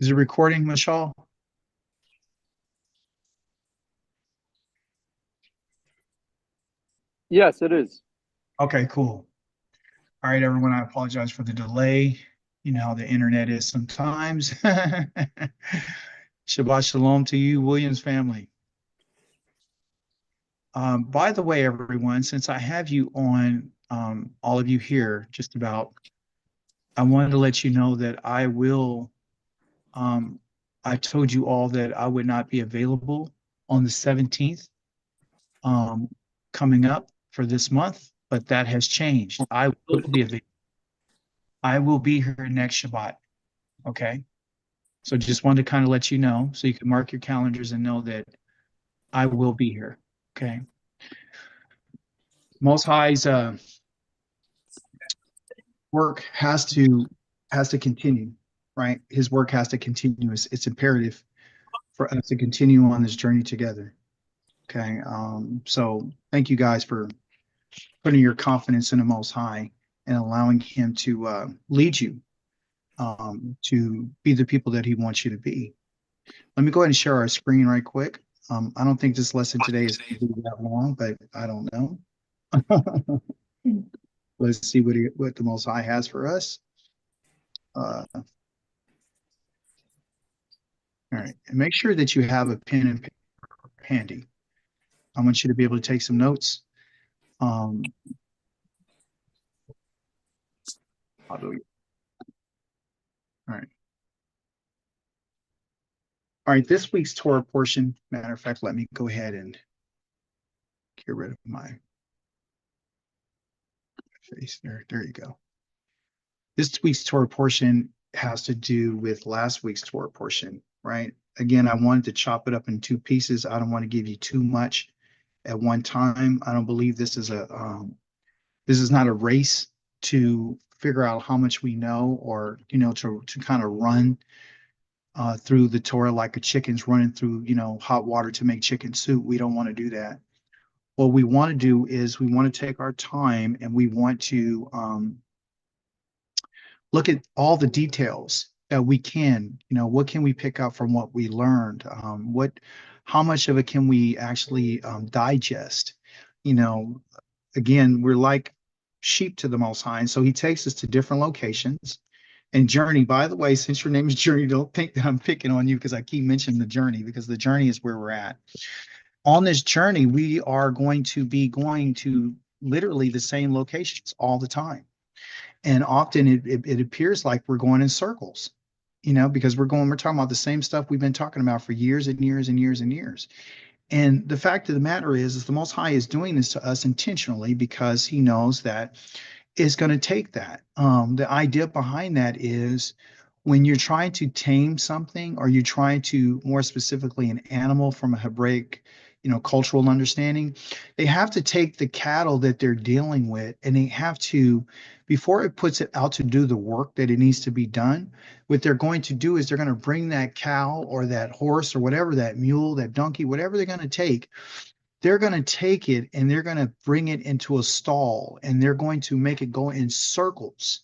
Is it recording, Michelle? Yes, it is. Okay, cool. All right, everyone, I apologize for the delay. You know how the internet is sometimes. Shabbat shalom to you, Williams family. By the way, everyone, since I have you on, all of you here, just about, I wanted to let you know that um, I told you all that I would not be available on the 17th, um, coming up for this month, but that has changed. I will be here next Shabbat. Okay. So just wanted to kind of let you know so you can mark your calendars and know that I will be here. Okay. Most High's work has to continue, right? His work has to continue. It's imperative for us to continue on this journey together. Okay. So thank you guys for putting your confidence in the Most High and allowing him to lead you to be the people that he wants you to be. Let me go ahead and share our screen right quick. I don't think this lesson today is going to be that long, but I don't know. Let's see what the Most High has for us. All right, and make sure that you have a pen and paper handy. I want you to be able to take some notes. Um, how do we? All right. All right, this week's Torah portion, matter of fact, let me go ahead and get rid of my face there. There you go. This week's Torah portion has to do with last week's Torah portion, right? Again, I wanted to chop it up in two pieces. I don't want to give you too much at one time. I don't believe this is not a race to figure out how much we know, or to kind of run through the Torah like a chicken's running through hot water to make chicken soup. We don't want to do that. What we want to do is we want to take our time and we want to look at all the details that we can. What can we pick up from what we learned? How much of it can we actually digest? You know, again, we're like sheep to the Most High. And so he takes us to different locations. And Journey, by the way, since your name is Journey, don't think that I'm picking on you because I keep mentioning the journey, because the journey is where we're at. On this journey, we are going to be going to literally the same locations all the time. And often it appears like we're going in circles, because we're talking about the same stuff we've been talking about for years and years and years and years. And the fact of the matter is the Most High is doing this to us intentionally because he knows that it's going to take that. The idea behind that is when you're trying to tame something, or you're trying to, more specifically, an animal from a Hebraic, cultural understanding, they have to take the cattle that they're dealing with, and they have to, before it puts it out to do the work that it needs to be done, what they're going to do is they're going to bring that cow or that horse or whatever, that mule, that donkey, whatever they're going to take, they're going to take it and they're going to bring it into a stall, and they're going to make it go in circles,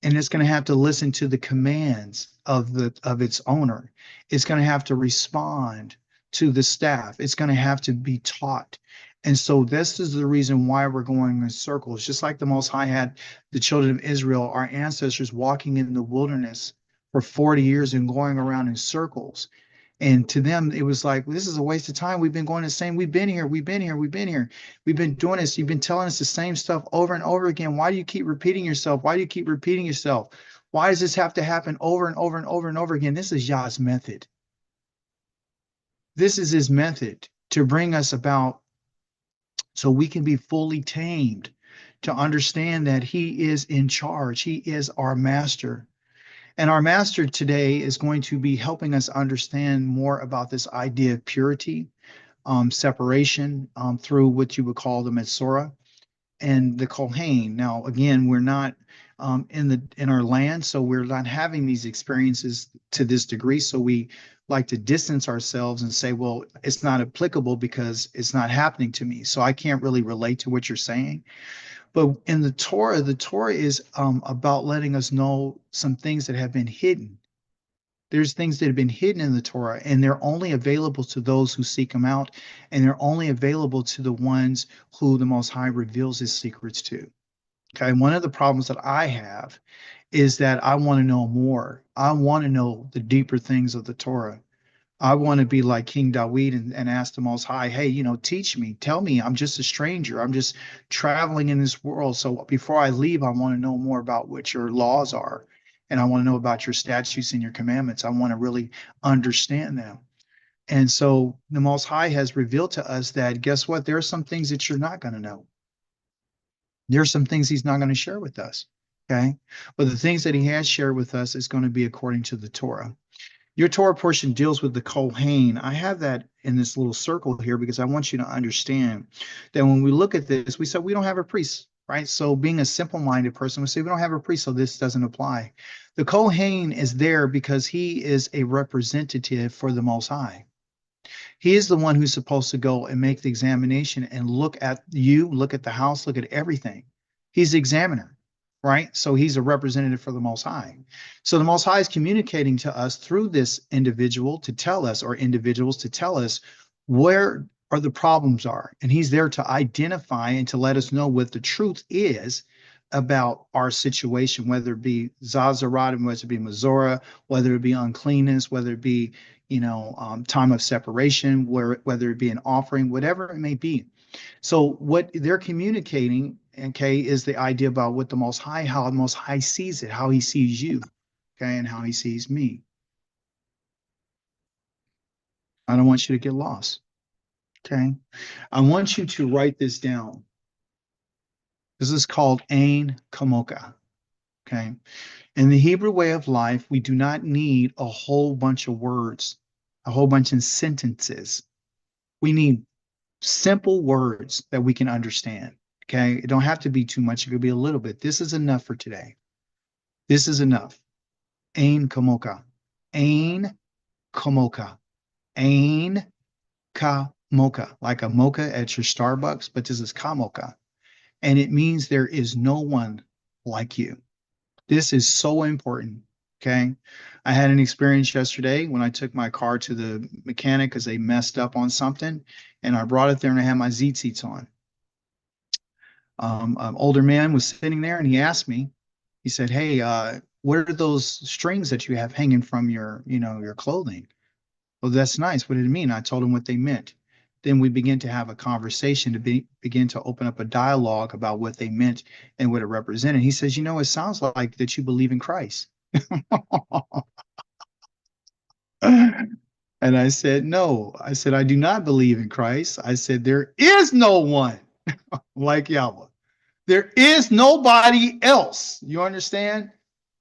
and it's going to have to listen to the commands of its owner. It's going to have to respond to the staff. It's going to have to be taught. And so this is the reason why we're going in circles. Just like the Most High had the children of Israel, our ancestors, walking in the wilderness for 40 years and going around in circles. And to them, it was like, well, this is a waste of time. We've been going the same. We've been here. We've been here. We've been here. We've been doing this. You've been telling us the same stuff over and over again. Why do you keep repeating yourself? Why do you keep repeating yourself? Why does this have to happen over and over and over and over again? This is Yah's method. This is his method to bring us about so we can be fully tamed, to understand that he is in charge. He is our master. And our master today is going to be helping us understand more about this idea of purity, separation, through what you would call the Metzora and the Kohen. Now, again, we're not in our land, so we're not having these experiences to this degree. So we like to distance ourselves and say, well, it's not applicable because it's not happening to me. So I can't really relate to what you're saying. But in the Torah is about letting us know some things that have been hidden. There's things that have been hidden in the Torah, and they're only available to those who seek them out, and they're only available to the ones who the Most High reveals his secrets to. Okay. One of the problems that I have is that I want to know more. I want to know the deeper things of the Torah. I want to be like King David and ask the Most High, hey, teach me, tell me. I'm just a stranger. I'm just traveling in this world. So before I leave, I want to know more about what your laws are. And I want to know about your statutes and your commandments. I want to really understand them. And so the Most High has revealed to us that guess what? There are some things that you're not going to know. There are some things he's not going to share with us. Okay. But the things that he has shared with us is going to be according to the Torah. Your Torah portion deals with the Kohen. I have that in this little circle here because I want you to understand that when we look at this, we said we don't have a priest, right? So being a simple-minded person, we say we don't have a priest, so this doesn't apply. The Kohen is there because he is a representative for the Most High. He is the one who's supposed to go and make the examination and look at you, look at the house, look at everything. He's the examiner, right? So he's a representative for the Most High. So the Most High is communicating to us through this individual to tell us, or individuals to tell us where are the problems are. And he's there to identify and to let us know what the truth is about our situation, whether it be Zazarat, whether it be Mazora, whether it be uncleanness, whether it be time of separation, whether it be an offering, whatever it may be. So what they're communicating, okay, is the idea about what the Most High, how the Most High sees it, how he sees you, okay, and how he sees me. I don't want you to get lost, okay? I want you to write this down. This is called Ein Kamoka, okay? In the Hebrew way of life, we do not need a whole bunch of words, a whole bunch of sentences. We need simple words that we can understand. Okay. It don't have to be too much. It could be a little bit. This is enough for today. This is enough. Ain kamoka. Ain kamoka. Ain kamoka. Like a mocha at your Starbucks, but this is kamoka. And it means there is no one like you. This is so important. Okay. I had an experience yesterday when I took my car to the mechanic because they messed up on something. And I brought it there and I had my Z seats on. An older man was sitting there and he asked me, he said, hey, what are those strings that you have hanging from your clothing? Well, that's nice. What did it mean? I told him what they meant. Then we begin to have a conversation to begin to open up a dialogue about what they meant and what it represented. He says, it sounds like that you believe in Christ. And I said, no. I said, I do not believe in Christ. I said, there is no one like Yahweh. There is nobody else. You understand?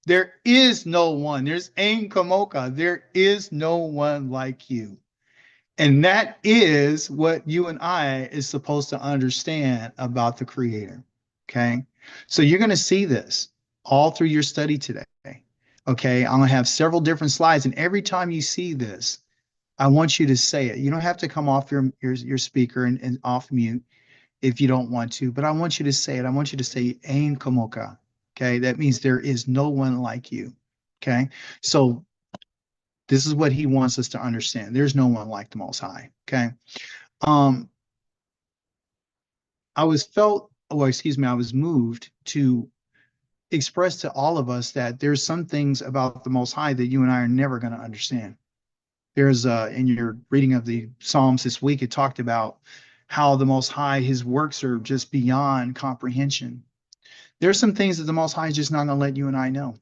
There is no one. There's Ein Kamoka. There is no one like you. And that is what you and I is supposed to understand about the Creator. Okay. So you're going to see this all through your study today. Okay. I'm going to have several different slides. And every time you see this, I want you to say it. You don't have to come off your speaker and off mute if you don't want to, but I want you to say it. I want you to say Ein Kamoka. Okay. That means there is no one like you. Okay. So this is what he wants us to understand. There's no one like the Most High. Okay. Um, I was moved to express to all of us that there's some things about the Most High that you and I are never going to understand. There's in your reading of the Psalms this week, it talked about how the Most High, his works are just beyond comprehension. There's some things that the Most High is just not going to let you and I know.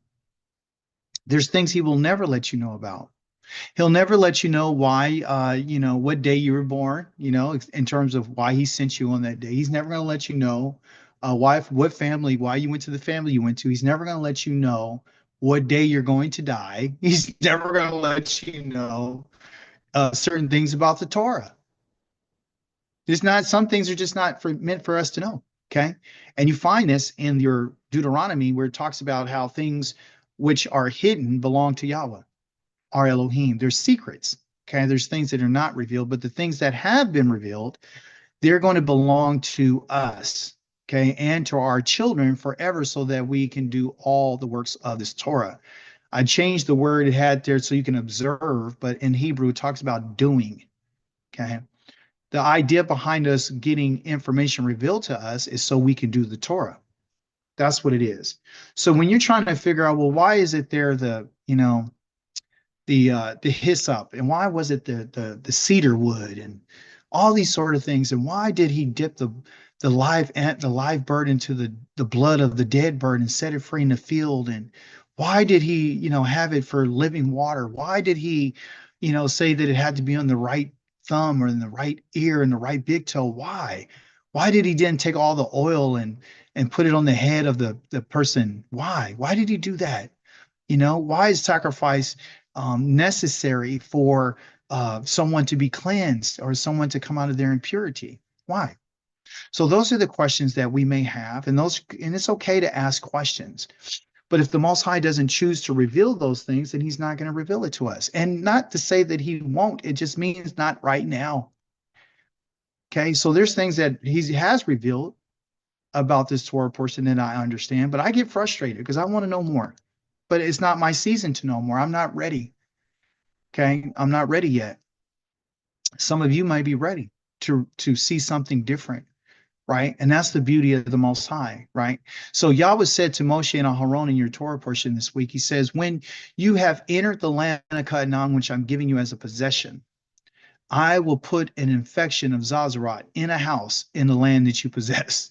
There's things he will never let you know about. He'll never let you know why, what day you were born, in terms of why he sent you on that day. He's never going to let you know what family, why you went to the family you went to. He's never going to let you know what day you're going to die. He's never going to let you know certain things about the Torah. Some things are just not meant for us to know. Okay. And you find this in your Deuteronomy where it talks about how things which are hidden belong to Yahweh, our Elohim. There's secrets. Okay. There's things that are not revealed, but the things that have been revealed, they're going to belong to us. Okay. And to our children forever so that we can do all the works of this Torah. I changed the word it had there so you can observe, but in Hebrew it talks about doing. Okay. The idea behind us getting information revealed to us is so we can do the Torah. That's what it is. So when you're trying to figure out, well, why is it there the hyssop, and why was it the cedar wood, and all these sort of things, and why did he dip the live bird into the blood of the dead bird and set it free in the field, and why did he have it for living water? Why did he say that it had to be on the right thumb or in the right ear and the right big toe? Why did he then take all the oil and put it on the head of the person? Why did he do that? Why is sacrifice necessary for someone to be cleansed or someone to come out of their impurity? Why? So those are the questions that we may have, and it's okay to ask questions. But if the Most High doesn't choose to reveal those things, then He's not going to reveal it to us. And not to say that He won't; it just means not right now. Okay, so there's things that He has revealed about this Torah portion that I understand, but I get frustrated because I want to know more. But it's not my season to know more. I'm not ready. Okay. I'm not ready yet. Some of you might be ready to see something different, right? And that's the beauty of the Most High, right? So Yahweh said to Moshe and Aharon in your Torah portion this week, He says, when you have entered the land of Canaan, which I'm giving you as a possession, I will put an infection of Zazarat in a house in the land that you possess.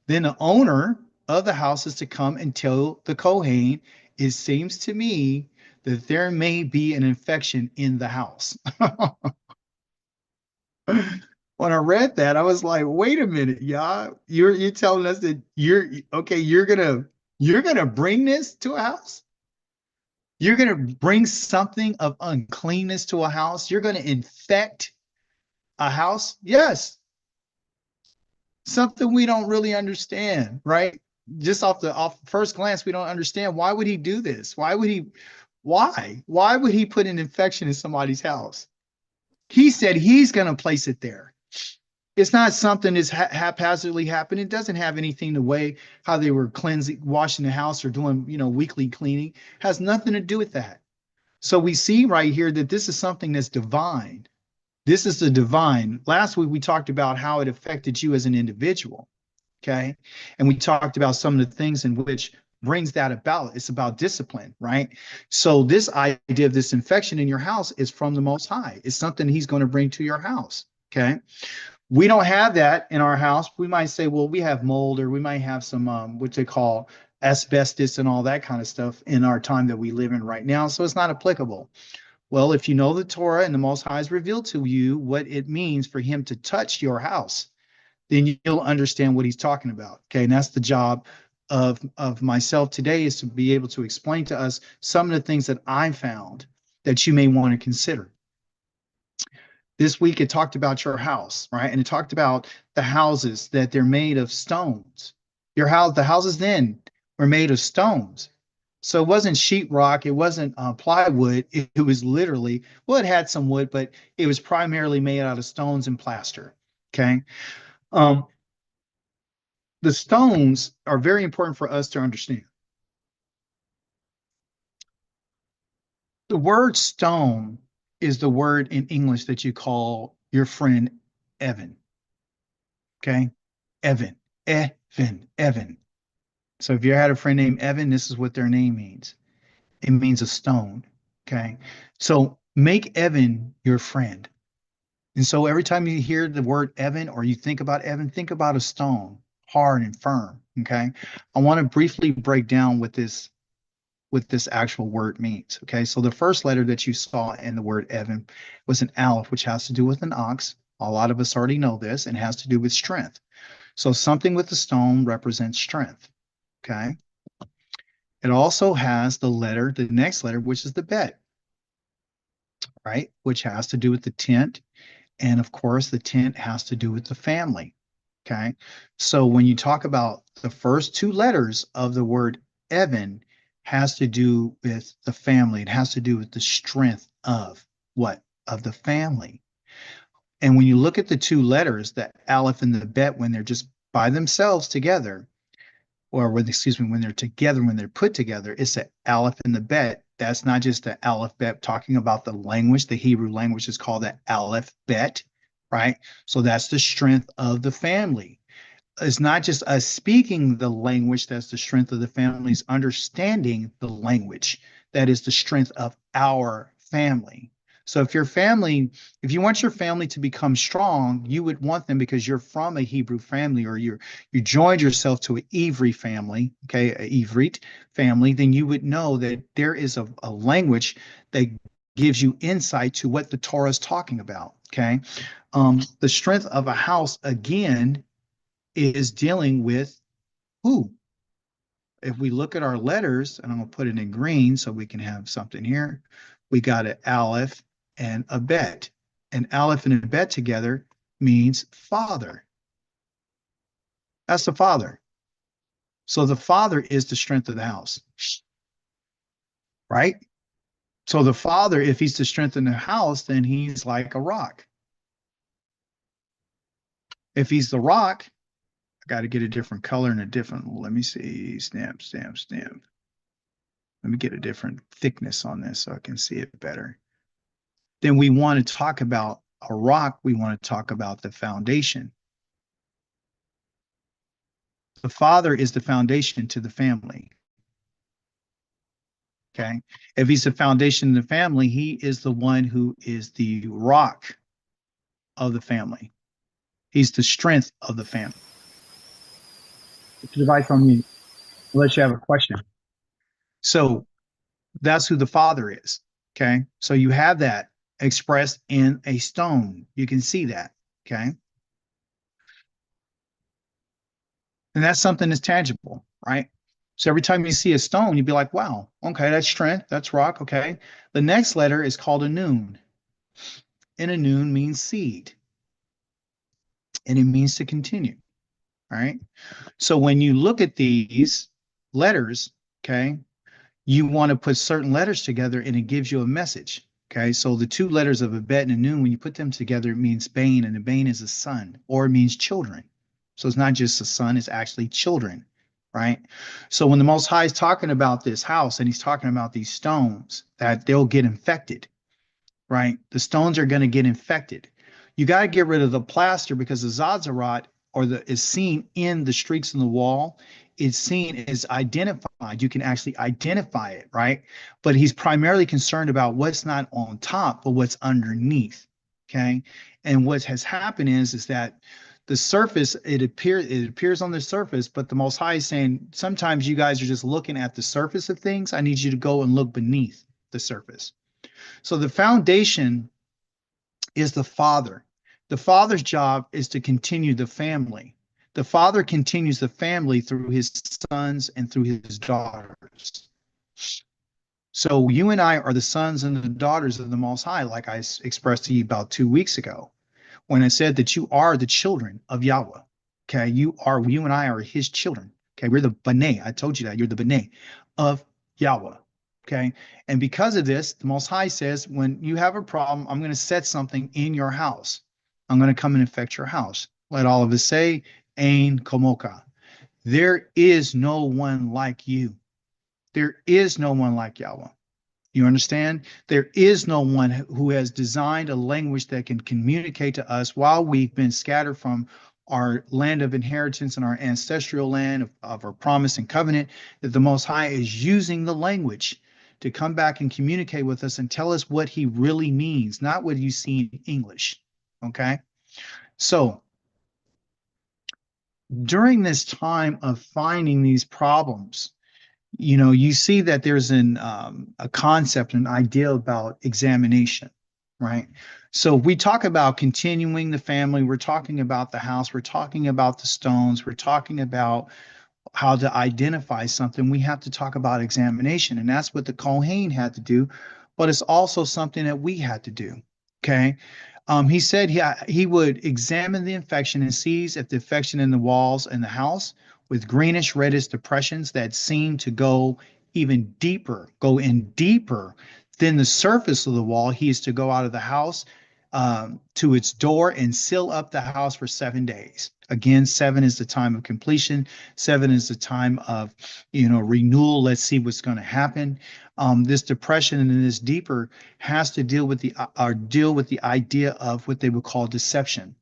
Then the owner of the house is to come and tell the Kohen, it seems to me that there may be an infection in the house. When I read that, I was like, wait a minute, y'all. You're telling us that you're okay, you're gonna bring this to a house? You're gonna bring something of uncleanness to a house? You're gonna infect a house? Yes. Something we don't really understand, right? Just off first glance, we don't understand. Why would he do this? Why would he put an infection in somebody's house? He said he's going to place it there. It's not something that's haphazardly happening. It doesn't have anything to way how they were cleansing, washing the house or doing, weekly cleaning. It has nothing to do with that. So we see right here that this is something that's divine. This is the divine. Last week we talked about how it affected you as an individual. Okay. And we talked about some of the things in which brings that about. It's about discipline, right? So this idea of this infection in your house is from the Most High. It's something He's going to bring to your house. Okay. We don't have that in our house. We might say, well, we have mold, or we might have some what they call asbestos and all that kind of stuff in our time that we live in right now. So it's not applicable. Well, if you know the Torah and the Most High has revealed to you what it means for Him to touch your house, then you'll understand what He's talking about. Okay. And that's the job of myself today, is to be able to explain to us some of the things that I found that you may want to consider. This week it talked about your house, right? And it talked about the houses, that they're made of stones. The houses then were made of stones. So it wasn't sheetrock, it wasn't plywood. It was literally, well, it had some wood, but it was primarily made out of stones and plaster. Okay. Um, the stones are very important for us to understand. The word stone is the word in English that you call your friend Evan. Okay. Evan, Evan. So if you had a friend named Evan, this is what their name means. It means a stone. Okay. So make Evan your friend. And so every time you hear the word Evan, or you think about Evan, think about a stone, hard and firm. Okay. I want to briefly break down what this actual word means. Okay. So the first letter that you saw in the word Evan was an aleph, which has to do with an ox. A lot of us already know this, and has to do with strength. So something with the stone represents strength. Okay. It also has the next letter, which is the bet, right? Which has to do with the tent. And of course, the tent has to do with the family. Okay. So when you talk about the first two letters of the word Evan, has to do with the family. It has to do with the strength of what? Of the family. And when you look at the two letters, the aleph and the bet, when they're just by themselves together, or when, excuse me, when they're together, when they're put together, it's the aleph and the bet. That's not just the aleph bet talking about the language. The Hebrew language is called the aleph bet, right? So that's the strength of the family. It's not just us speaking the language that's the strength of the family's understanding the language. That is the strength of our family. So if your family, if you want your family to become strong, you would want them because you're from a Hebrew family, or you joined yourself to an Ivri family, okay, a Ivrit family, then you would know that there is a language that gives you insight to what the Torah is talking about. Okay. The strength of a house, again, is dealing with who? If we look at our letters, and I'm going to put it in green so we can have something here, we got an aleph and a bet. An aleph and a bet together means father. That's the father. So the father is the strength of the house, right? So the father, if he's the strength in the house, then he's like a rock. If he's the rock, I got to get a different color and a different, let me see, stamp, stamp, stamp. Let me get a different thickness on this so I can see it better. Then we want to talk about a rock. We want to talk about the foundation. The father is the foundation to the family. Okay. If he's the foundation of the family, he is the one who is the rock of the family. He's the strength of the family. Put your device on mute unless you have a question. So that's who the father is. Okay. So you have that expressed in a stone. You can see that. Okay. And that's something that's tangible, right? So every time you see a stone, you'd be like, wow, okay, that's strength, that's rock, okay. The next letter is called a noon, and a noon means seed, and it means to continue, all right? So when you look at these letters, okay, you want to put certain letters together and it gives you a message. Okay, so the two letters of a bet and a noon, when you put them together, it means bane, and a bane is a son, or it means children. So it's not just a son, it's actually children, right? So when the Most High is talking about this house and he's talking about these stones, that they'll get infected, right? The stones are going to get infected. You got to get rid of the plaster because the Zazarat, or the, is seen in the streaks in the wall. It's seen as identified. You can actually identify it, right? But he's primarily concerned about what's not on top, but what's underneath. Okay. And what has happened is that the surface, it appears on the surface, but the Most High is saying sometimes you guys are just looking at the surface of things. I need you to go and look beneath the surface. So the foundation is the father. The father's job is to continue the family. The father continues the family through his sons and through his daughters. So you and I are the sons and the daughters of the Most High, like I expressed to you about 2 weeks ago, when I said that you are the children of Yahweh. Okay, you and I are his children. Okay, we're the B'nai. I told you that. You're the B'nai of Yahweh. Okay, and because of this, the Most High says, when you have a problem, I'm going to set something in your house. I'm going to come and infect your house. Let all of us say, Ain Komoka. There is no one like you. There is no one like Yahweh. You understand? There is no one who has designed a language that can communicate to us while we've been scattered from our land of inheritance and our ancestral land of our promise and covenant, that the Most High is using the language to come back and communicate with us and tell us what he really means, not what you see in English. Okay? So during this time of finding these problems, you see that there's a concept, an idea about examination, right? So if we talk about continuing the family, we're talking about the house, we're talking about the stones, we're talking about how to identify something, we have to talk about examination. And that's what the Kohen had to do, but it's also something that we had to do. Okay. He said he would examine the infection and sees if the infection in the walls in the house with greenish reddish depressions that seem to go even deeper, go in deeper than the surface of the wall. He is to go out of the house, to its door and seal up the house for 7 days. Again, 7 is the time of completion. 7 is the time of, renewal. Let's see what's going to happen. This depression and this deeper has to deal with the idea of what they would call deception.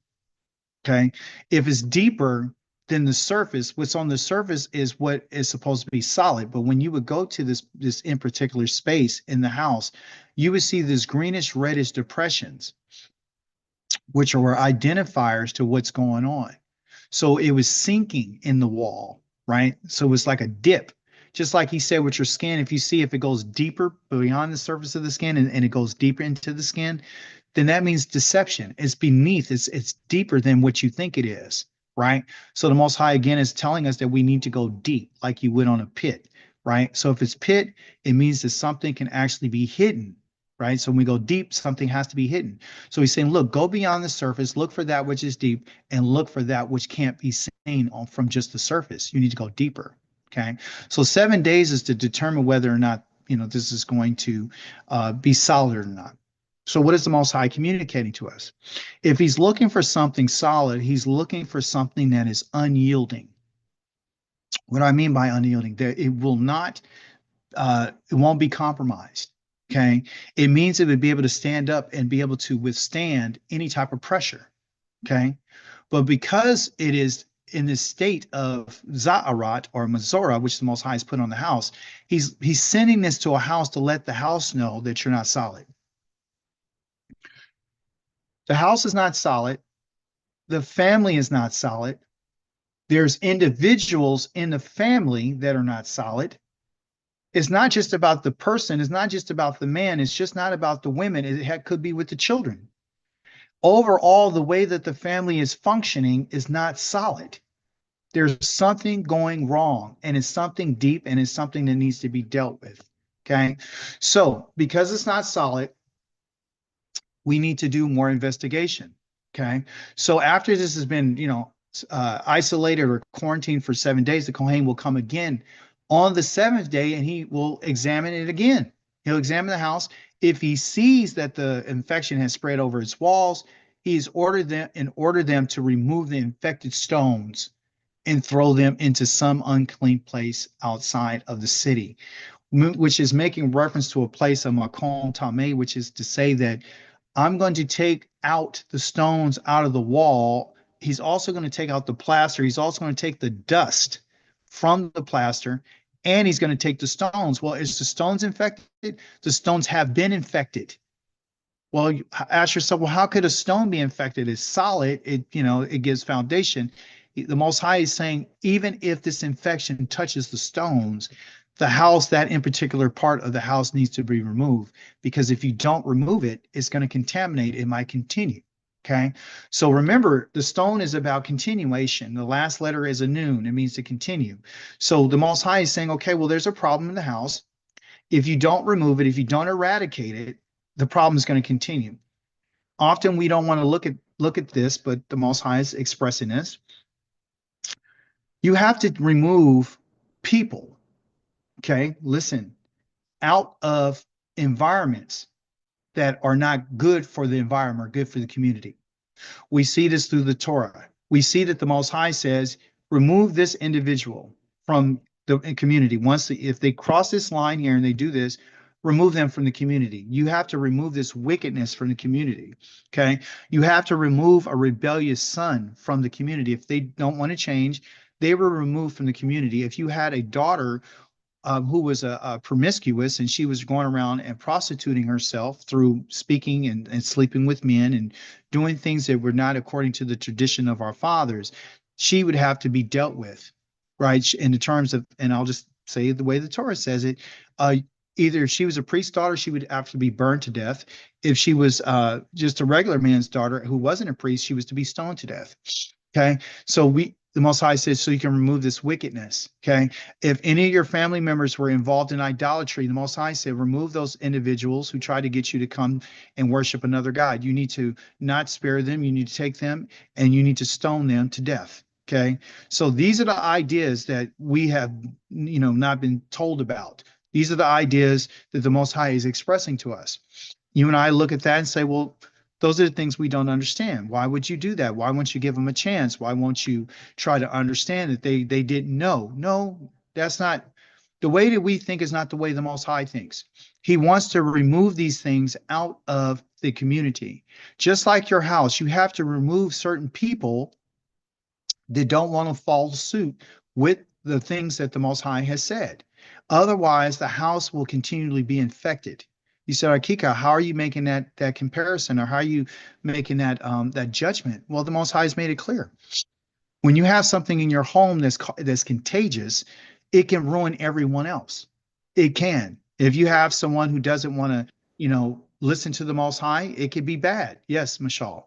Okay. If it's deeper than the surface, what's on the surface is what is supposed to be solid. But when you would go to this in particular space in the house, you would see this greenish reddish depressions, which are identifiers to what's going on. So it was sinking in the wall, right? So it was like a dip. Just like he said with your skin, if you see if it goes deeper beyond the surface of the skin and it goes deeper into the skin, then that means deception. It's beneath, it's deeper than what you think it is, right? So the Most High again is telling us that we need to go deep, like you would on a pit, right? So if it's pit, it means that something can actually be hidden, right? So when we go deep, something has to be hidden. So he's saying, look, go beyond the surface, look for that which is deep, and look for that which can't be seen from just the surface. You need to go deeper. Okay. So 7 days is to determine whether or not, this is going to be solid or not. So what is the Most High communicating to us? If he's looking for something solid, he's looking for something that is unyielding. What do I mean by unyielding? That it won't be compromised. Okay. It means it would be able to stand up and be able to withstand any type of pressure. Okay. But because it is in this state of Za'arat or Mazorah, which the Most High has put on the house, he's sending this to a house to let the house know that you're not solid. The house is not solid. The family is not solid. There's individuals in the family that are not solid. It's not just about the person. It's not just about the man. It's just not about the women. It could be with the children. Overall, the way that the family is functioning is not solid. There's something going wrong, and it's something deep, and it's something that needs to be dealt with. Okay. So because it's not solid, we need to do more investigation. Okay. So after this has been, isolated or quarantined for 7 days, the Kohen will come again on the seventh day and he will examine it again. He'll examine the house. If he sees that the infection has spread over its walls, he's ordered them to remove the infected stones and throw them into some unclean place outside of the city, which is making reference to a place of Makom Tameh, which is to say that I'm going to take out the stones out of the wall. He's also going to take out the plaster. He's also going to take the dust from the plaster, and he's going to take the stones. Well, is the stones infected? The stones have been infected. Well, you ask yourself, well, how could a stone be infected? It's solid. It gives foundation. The Most High is saying, even if this infection touches the stones, the house, that in particular part of the house needs to be removed, because if you don't remove it, it's going to contaminate. It might continue. Okay. So remember, the stone is about continuation. The last letter is a noon. It means to continue. So the Most High is saying, okay, well, there's a problem in the house. If you don't remove it, if you don't eradicate it, the problem is going to continue. Often we don't want to look at this, but the Most High is expressing this. You have to remove people. Okay, listen, out of environments that are not good for the environment or good for the community. We see this through the Torah. We see that the Most High says, remove this individual from the community. If they cross this line here and they do this, remove them from the community. You have to remove this wickedness from the community. Okay, you have to remove a rebellious son from the community. If they don't want to change, they were removed from the community. If you had a daughter who was a promiscuous, and she was going around and prostituting herself through speaking and sleeping with men and doing things that were not according to the tradition of our fathers, she would have to be dealt with, right? In the terms of, and I'll just say the way the Torah says it, either if she was a priest's daughter, she would have to be burned to death. If she was just a regular man's daughter who wasn't a priest, she was to be stoned to death. Okay, so the Most High says, so you can remove this wickedness. Okay, if any of your family members were involved in idolatry, the Most High said, remove those individuals who try to get you to come and worship another god. You need to not spare them. You need to take them and you need to stone them to death. Okay, so these are the ideas that we have, not been told about. These are the ideas that the Most High is expressing to us. You and I look at that and say, well, Those are the things we don't understand. Why would you do that? Why won't you give them a chance? Why won't you try to understand that they didn't know? No, that's not the way that we think is not the way the Most High thinks. He wants to remove these things out of the community. Just like your house, you have to remove certain people that don't want to follow suit with the things that the Most High has said. Otherwise, the house will continually be infected. You said, Akika, how are you making that comparison, or how are you making that judgment? Well, the Most High has made it clear. When you have something in your home that's contagious, it can ruin everyone else. It can. If you have someone who doesn't want to, listen to the Most High, it could be bad. Yes, Mashal.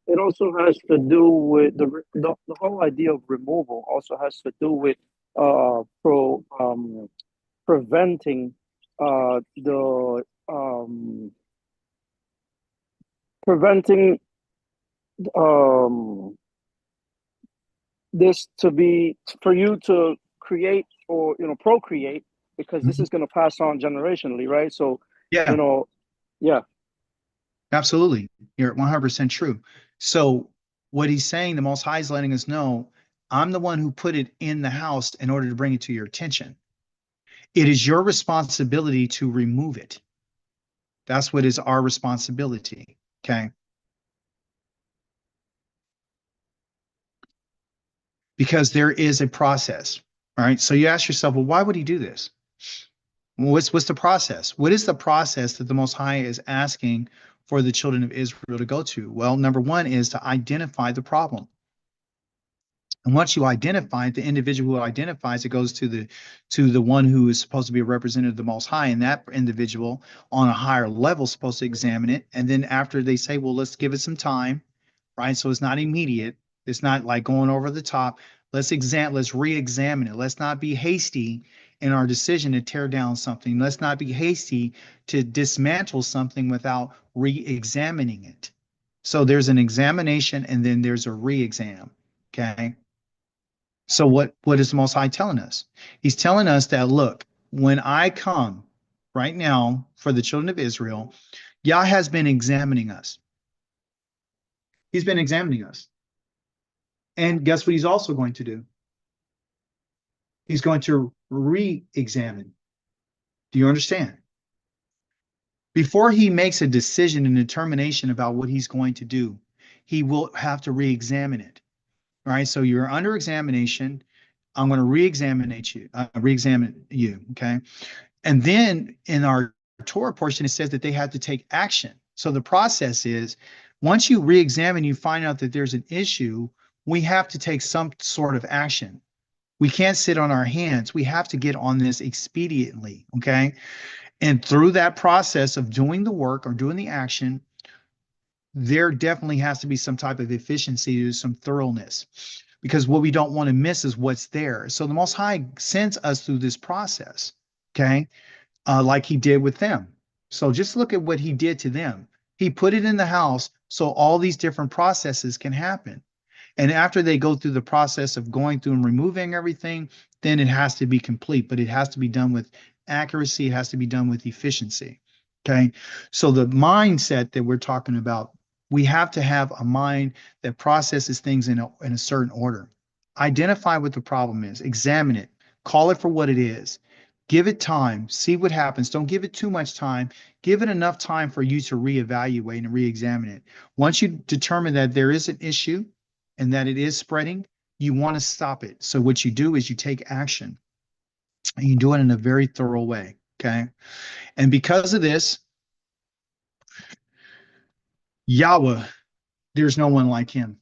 It also has to do with the whole idea of removal also has to do with pro preventing the preventing um this to be for you to create or procreate, because this Mhm. is going to pass on generationally, right? So you Yeah. know yeah. Absolutely. You're 100% true. So, what he's saying, the Most High is letting us know, I'm the one who put it in the house in order to bring it to your attention. It is your responsibility to remove it. That's what is our responsibility. Okay. Because there is a process. All right. So you ask yourself, well, why would he do this? What's the process? What is the process that the Most High is asking for the children of Israel to go to? Well, number one is to identify the problem. And once you identify it, the individual who identifies it goes to the one who is supposed to be a representative of the Most High, and that individual on a higher level is supposed to examine it. And then after they say, well, let's give it some time, right? So it's not immediate. It's not like going over the top. Let's re-examine it. Let's not be hasty in our decision to tear down something. Let's not be hasty to dismantle something without re-examining it. So there's an examination and then there's a re-exam. Okay. So what is the Most High telling us? He's telling us that, look, when I come right now for the children of Israel, Yah has been examining us. He's been examining us. And guess what he's also going to do? He's going to re-examine. Do you understand? Before he makes a decision and determination about what he's going to do, he will have to re-examine it. All right. So you're under examination. I'm going to re-examine you. Okay. And then in our Torah portion, it says that they have to take action. So the process is, once you re-examine, you find out that there's an issue, we have to take some sort of action. We can't sit on our hands. We have to get on this expediently. Okay. And through that process of doing the work or doing the action, there definitely has to be some type of efficiency, some thoroughness, because what we don't want to miss is what's there. So the Most High sends us through this process. Okay, like he did with them. So just look at what he did to them. He put it in the house so all these different processes can happen. And after they go through the process of going through and removing everything, then it has to be complete, but it has to be done with accuracy. It has to be done with efficiency. Okay. So the mindset that we're talking about, we have to have a mind that processes things in a certain order. Identify what the problem is, examine it, call it for what it is. Give it time, see what happens. Don't give it too much time. Give it enough time for you to reevaluate and re-examine it. Once you determine that there is an issue and that it is spreading, you want to stop it. So what you do is you take action and you do it in a very thorough way. Okay. And because of this, Yahweh, there's no one like him.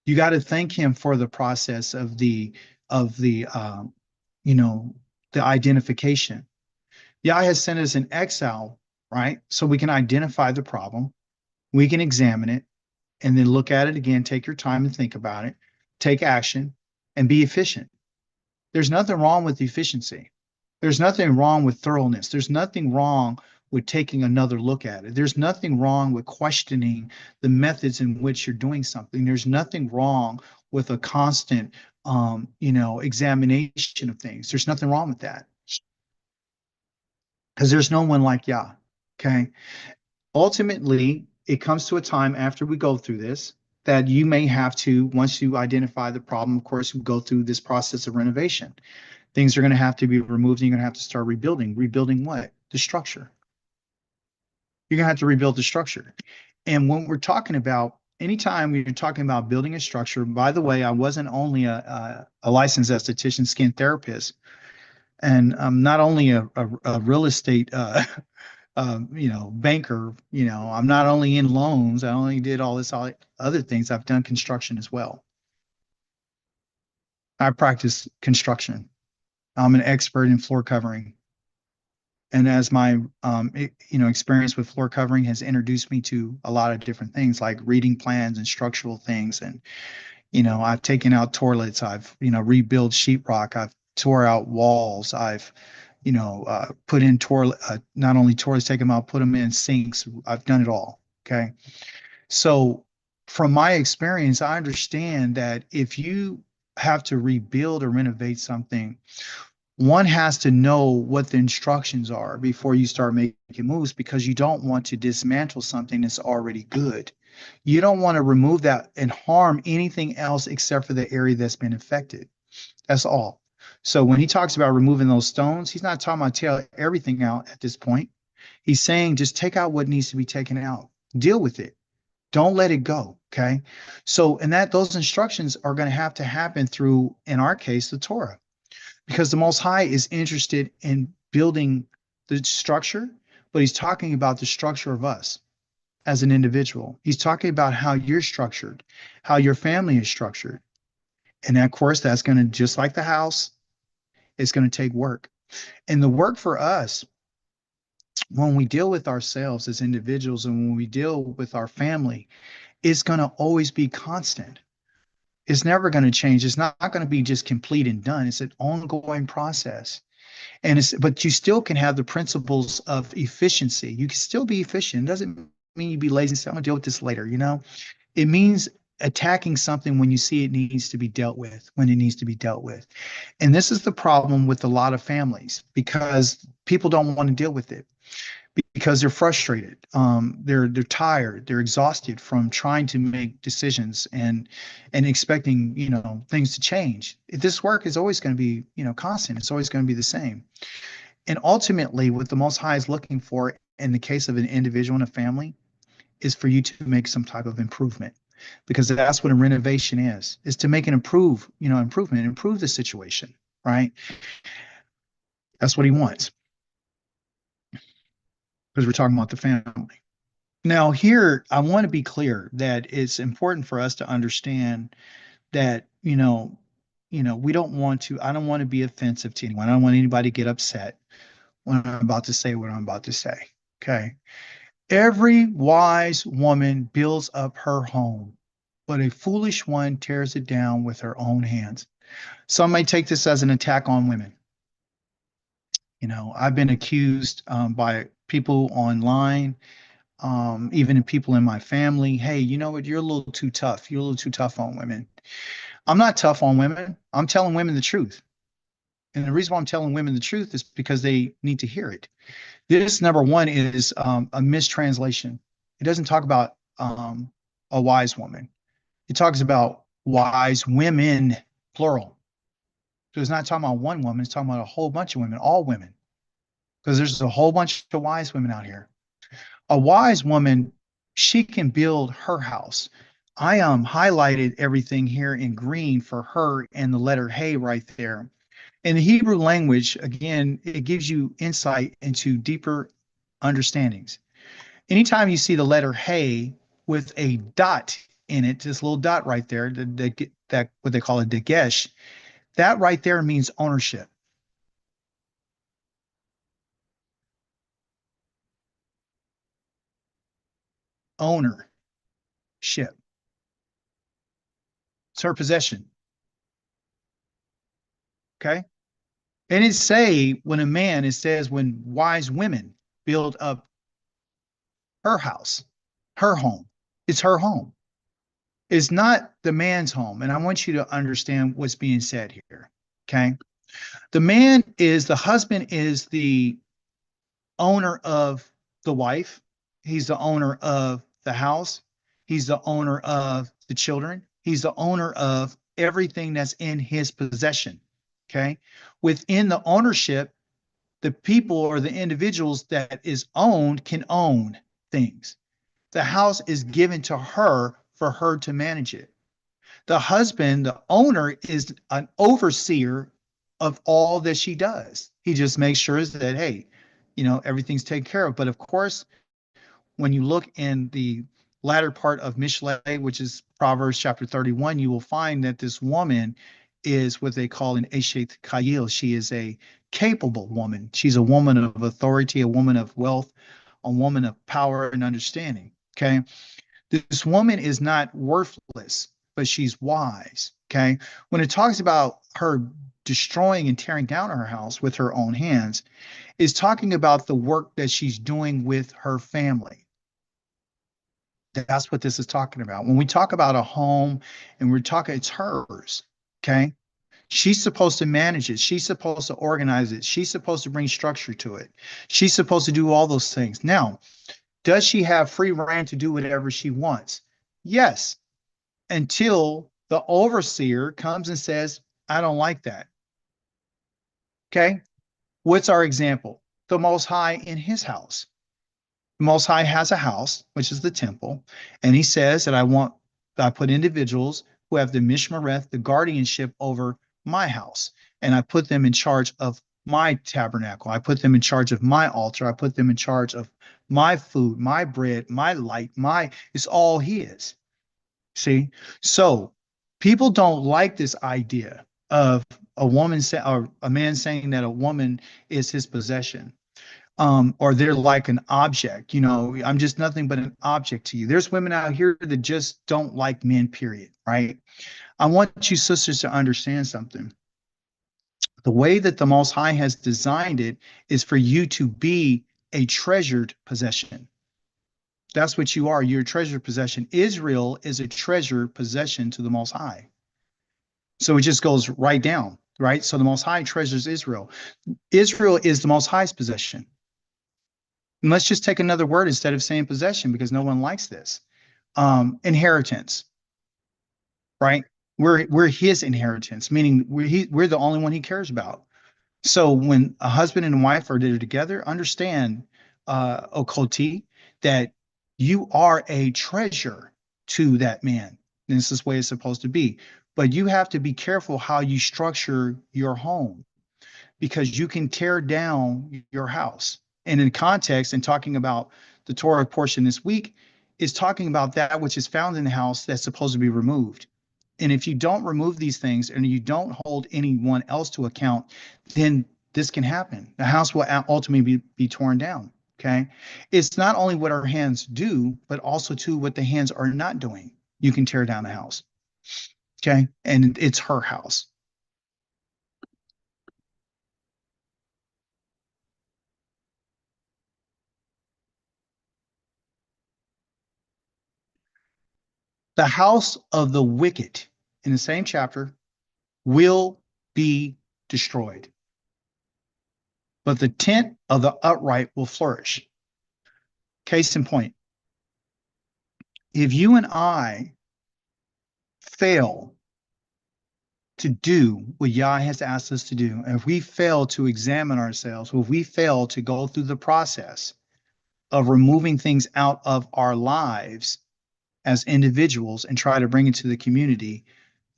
You got to thank him for the process of the you know the identification. Yah has sent us an exile, right? So we can identify the problem, we can examine it, and then look at it again, take your time and think about it, take action, and be efficient. There's nothing wrong with efficiency. There's nothing wrong with thoroughness. There's nothing wrong with taking another look at it. There's nothing wrong with questioning the methods in which you're doing something. There's nothing wrong with a constant, examination of things. There's nothing wrong with that because there's no one like Yah. Okay. Ultimately, it comes to a time after we go through this that you may have to, once you identify the problem, of course, we go through this process of renovation. Things are going to have to be removed and you're going to have to start rebuilding. Rebuilding what? The structure. You're going to have to rebuild the structure. And when we're talking about, anytime you're talking about building a structure, by the way, I wasn't only a licensed esthetician skin therapist, and I'm not only a real estate banker. I'm not only in loans. I only did all other things. I've done construction as well. I practice construction. I'm an expert in floor covering. And as my experience with floor covering has introduced me to a lot of different things like reading plans and structural things. And I've taken out toilets. I've rebuilt sheetrock. I've tore out walls. I've put in toilet, not only toilets, take them out, put them in sinks. I've done it all. Okay. So from my experience, I understand that if you have to rebuild or renovate something, one has to know what the instructions are before you start making moves, because you don't want to dismantle something that's already good. You don't want to remove that and harm anything else except for the area that's been affected. That's all. So when he talks about removing those stones, he's not talking about tear everything out at this point. He's saying just take out what needs to be taken out. Deal with it. Don't let it go. Okay. So, and that those instructions are going to happen through, in our case, the Torah, because the Most High is interested in building the structure, but he's talking about the structure of us as an individual. He's talking about how you're structured, how your family is structured. And of course, that's going to, just like the house, it's going to take work. And the work for us, when we deal with ourselves as individuals and when we deal with our family, is going to always be constant. It's never going to change. It's not going to be just complete and done. It's an ongoing process. But you still can have the principles of efficiency. You can still be efficient. It doesn't mean you be lazy and say, I'm gonna deal with this later. It means attacking something when you see it needs to be dealt with, when it needs to be dealt with. And this is the problem with a lot of families, because people don't want to deal with it because they're frustrated. They're tired. They're exhausted from trying to make decisions and expecting things to change. This work is always going to be constant. It's always going to be the same. And ultimately, what the Most High is looking for in the case of an individual and a family is for you to make some type of improvement, because that's what a renovation is to make an improvement, improve the situation, right? That's what he wants, because we're talking about the family. Now, here, I want to be clear that it's important for us to understand that, we don't want to, I don't want to be offensive to anyone. I don't want anybody to get upset when I'm about to say what I'm about to say. Okay. Every wise woman builds up her home, but a foolish one tears it down with her own hands. Some may take this as an attack on women. I've been accused by people online, even people in my family. Hey, you know what? You're a little too tough. You're a little too tough on women. I'm not tough on women. I'm telling women the truth. And the reason why I'm telling women the truth is because they need to hear it. This, number one, is a mistranslation. It doesn't talk about a wise woman. It talks about wise women, plural. So it's not talking about one woman. It's talking about a whole bunch of women, all women, because there's a whole bunch of wise women out here. A wise woman, she can build her house. I highlighted everything here in green for her and the letter hey right there. In the Hebrew language, again, it gives you insight into deeper understandings. Anytime you see the letter hey with a dot in it, this little dot right there, that what they call a dagesh, that right there means ownership. Ownership. It's her possession. Okay. And it say when a man, it says when wise women build up her house, her home. It's her home. It's not the man's home. And I want you to understand what's being said here. Okay. The husband is the owner of the wife. He's the owner of the house. He's the owner of the children. He's the owner of everything that's in his possession. Okay. Within the ownership, the people or the individuals that is owned can own things. The house is given to her for her to manage it. The husband, the owner, is an overseer of all that she does. He just makes sure that, hey, everything's taken care of. But of course, when you look in the latter part of Mishle, which is Proverbs chapter 31, you will find that this woman is what they call an Eshet Kayil. She is a capable woman. She's a woman of authority, a woman of wealth, a woman of power and understanding. Okay. This woman is not worthless, but she's wise. Okay. When it talks about her destroying and tearing down her house with her own hands, is talking about the work that she's doing with her family. That's what this is talking about. When we talk about a home and we're talking, it's hers. Okay. She's supposed to manage it. She's supposed to organize it. She's supposed to bring structure to it. She's supposed to do all those things. Now, does she have free reign to do whatever she wants? Yes, until the overseer comes and says, I don't like that. Okay. What's our example? The Most High in his house. The Most High has a house, which is the temple, and he says that I put individuals who have the mishmareth, the guardianship over my house, and I put them in charge of my tabernacle. I put them in charge of my altar. I put them in charge of my food, my bread, my light, it's all his. See? So people don't like this idea of a woman or a man saying that a woman is his possession. Or they're like an object, I'm just nothing but an object to you. There's women out here that just don't like men, period, right? I want you sisters to understand something. The way that the Most High has designed it is for you to be a treasured possession. That's what you are. You're a treasured possession. Israel is a treasured possession to the Most High. So it just goes right down, right? So the Most High treasures Israel. Israel is the Most High's possession. And let's just take another word instead of saying possession because no one likes this. Inheritance, right? We're his inheritance, meaning we're the only one he cares about. So when a husband and wife are together, understand, Okoti, that you are a treasure to that man. And this is the way it's supposed to be. But you have to be careful how you structure your home because you can tear down your house. And in context, and talking about the Torah portion this week, is talking about that which is found in the house that's supposed to be removed. And if you don't remove these things and you don't hold anyone else to account, then this can happen. The house will ultimately be torn down. Okay. It's not only what our hands do, but also too what the hands are not doing. You can tear down the house. Okay. And it's her house. The house of the wicked in the same chapter will be destroyed, but the tent of the upright will flourish. Case in point, if you and I fail to do what Yah has asked us to do, and if we fail to examine ourselves, if we fail to go through the process of removing things out of our lives as individuals and try to bring it to the community,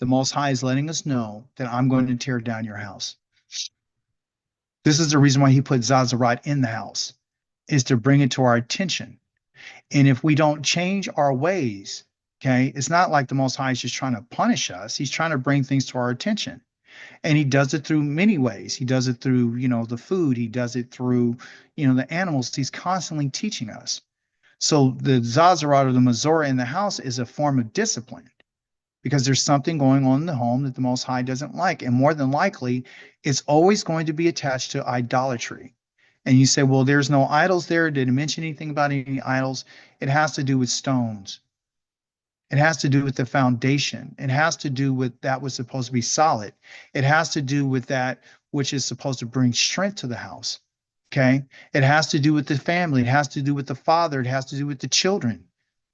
the Most High is letting us know that I'm going to tear down your house. This is the reason why he put Zazarat in the house, is to bring it to our attention. And if we don't change our ways, okay, it's not like the Most High is just trying to punish us. He's trying to bring things to our attention. And he does it through many ways. He does it through, the food. He does it through, the animals. He's constantly teaching us. So the Zazarat or the Mazorah in the house is a form of discipline because there's something going on in the home that the Most High doesn't like. And more than likely, it's always going to be attached to idolatry. And you say, well, there's no idols there. Didn't mention anything about any idols. It has to do with stones. It has to do with the foundation. It has to do with that was supposed to be solid. It has to do with that which is supposed to bring strength to the house. Okay. It has to do with the family. It has to do with the father. It has to do with the children.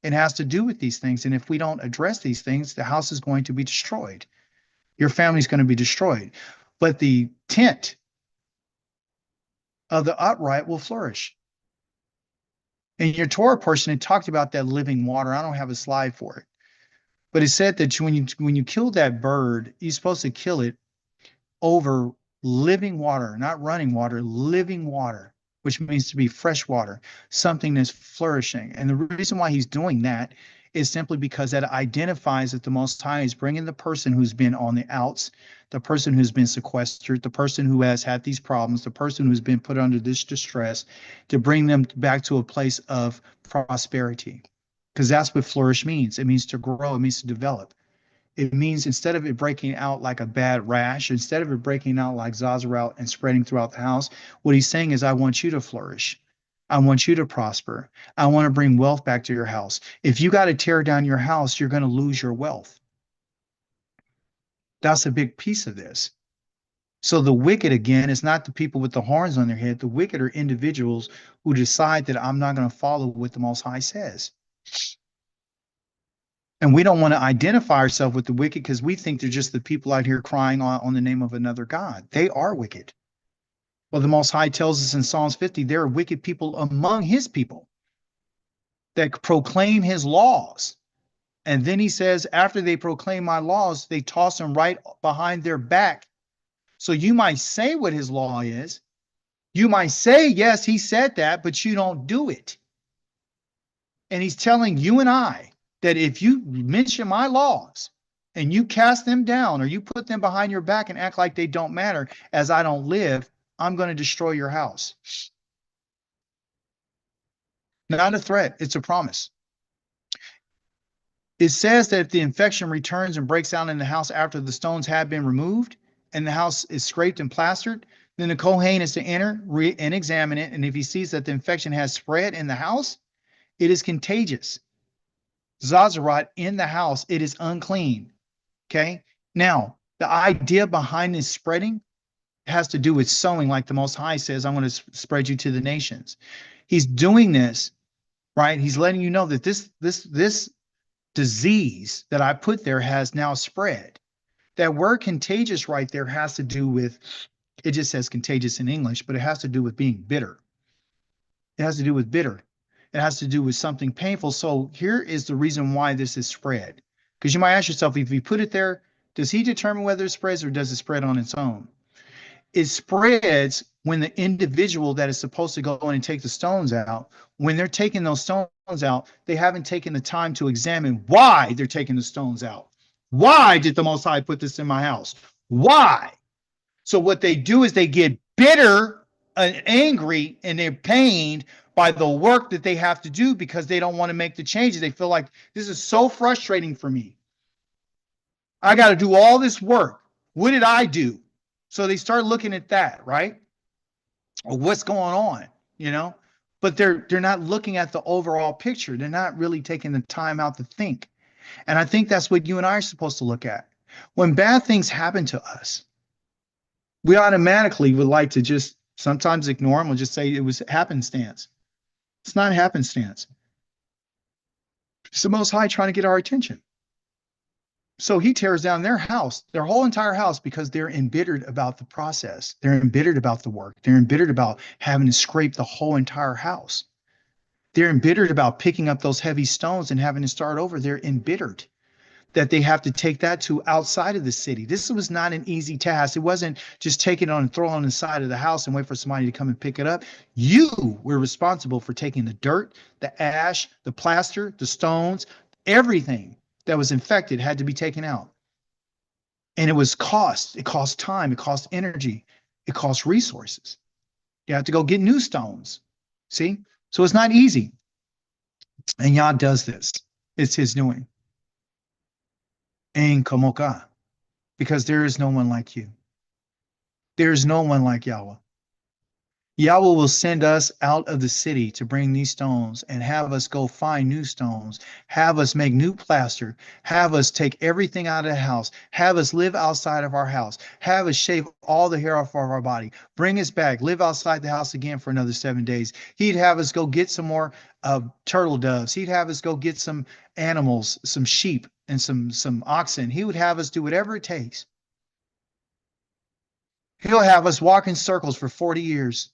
It has to do with these things. And if we don't address these things, the house is going to be destroyed. Your family's going to be destroyed. But the tent of the upright will flourish. In your Torah portion, it talked about that living water. I don't have a slide for it, but it said that when you kill that bird, you're supposed to kill it over living water, not running water, living water, which means to be fresh water, something that's flourishing. And the reason why he's doing that is simply because that identifies that the Most High is bringing the person who's been on the outs, the person who's been sequestered, the person who has had these problems, the person who's been put under this distress, to bring them back to a place of prosperity. Because that's what flourish means. It means to grow, it means to develop. It means instead of it breaking out like a bad rash, instead of it breaking out like zazarout and spreading throughout the house, what he's saying is, I want you to flourish. I want you to prosper. I want to bring wealth back to your house. If you got to tear down your house, you're going to lose your wealth. That's a big piece of this. So the wicked, again, is not the people with the horns on their head. The wicked are individuals who decide that I'm not going to follow what the Most High says. And we don't want to identify ourselves with the wicked because we think they're just the people out here crying on the name of another God. They are wicked. Well, the Most High tells us in Psalms 50, there are wicked people among his people that proclaim his laws. And then he says, after they proclaim my laws, they toss them right behind their back. So you might say what his law is. You might say, yes, he said that, but you don't do it. And he's telling you and I that if you mention my laws and you cast them down or you put them behind your back and act like they don't matter, as I don't live, I'm going to destroy your house. Not a threat, it's a promise. It says that if the infection returns and breaks out in the house after the stones have been removed and the house is scraped and plastered, then the Kohen is to enter and examine it. And if he sees that the infection has spread in the house, it is contagious. Zazarat in the house, it is unclean. Okay. Now, the idea behind this spreading has to do with sowing, like the Most High says, I'm going to spread you to the nations. He's doing this, right? He's letting you know that this disease that I put there has now spread. That word contagious right there has to do with, it just says contagious in English, but it has to do with being bitter. It has to do with bitter. It has to do with something painful. So here is the reason why this is spread. Because you might ask yourself, if you put it there, does he determine whether it spreads or does it spread on its own? It spreads when the individual that is supposed to go in and take the stones out, when they're taking those stones out, they haven't taken the time to examine why they're taking the stones out. Why did the Most High put this in my house? Why? So what they do is they get bitter and angry and they're pained by the work that they have to do because they don't want to make the changes. They feel like this is so frustrating for me. I got to do all this work. What did I do? So they start looking at that, right? Or what's going on, you know? But they're not looking at the overall picture. They're not really taking the time out to think. And I think that's what you and I are supposed to look at. When bad things happen to us, we automatically would like to just sometimes ignore them or just say it was happenstance. It's not happenstance. It's the Most High trying to get our attention. So he tears down their house, their whole entire house, because they're embittered about the process. They're embittered about the work. They're embittered about having to scrape the whole entire house. They're embittered about picking up those heavy stones and having to start over. They're embittered that they have to take that to outside of the city. This was not an easy task. It wasn't just take it on and throw it on the side of the house and wait for somebody to come and pick it up. You were responsible for taking the dirt, the ash, the plaster, the stones, everything that was infected had to be taken out. And it was cost. It cost time. It cost energy. It cost resources. You have to go get new stones. See? So it's not easy. And Yah does this. It's his doing. Ein kamoka. Because there is no one like you. There is no one like Yahweh. Yahweh will send us out of the city to bring these stones and have us go find new stones, have us make new plaster, have us take everything out of the house, have us live outside of our house, have us shave all the hair off of our body, bring us back, live outside the house again for another 7 days. He'd have us go get some more turtle doves. He'd have us go get some animals, some sheep and some oxen. He would have us do whatever it takes. He'll have us walk in circles for 40 years.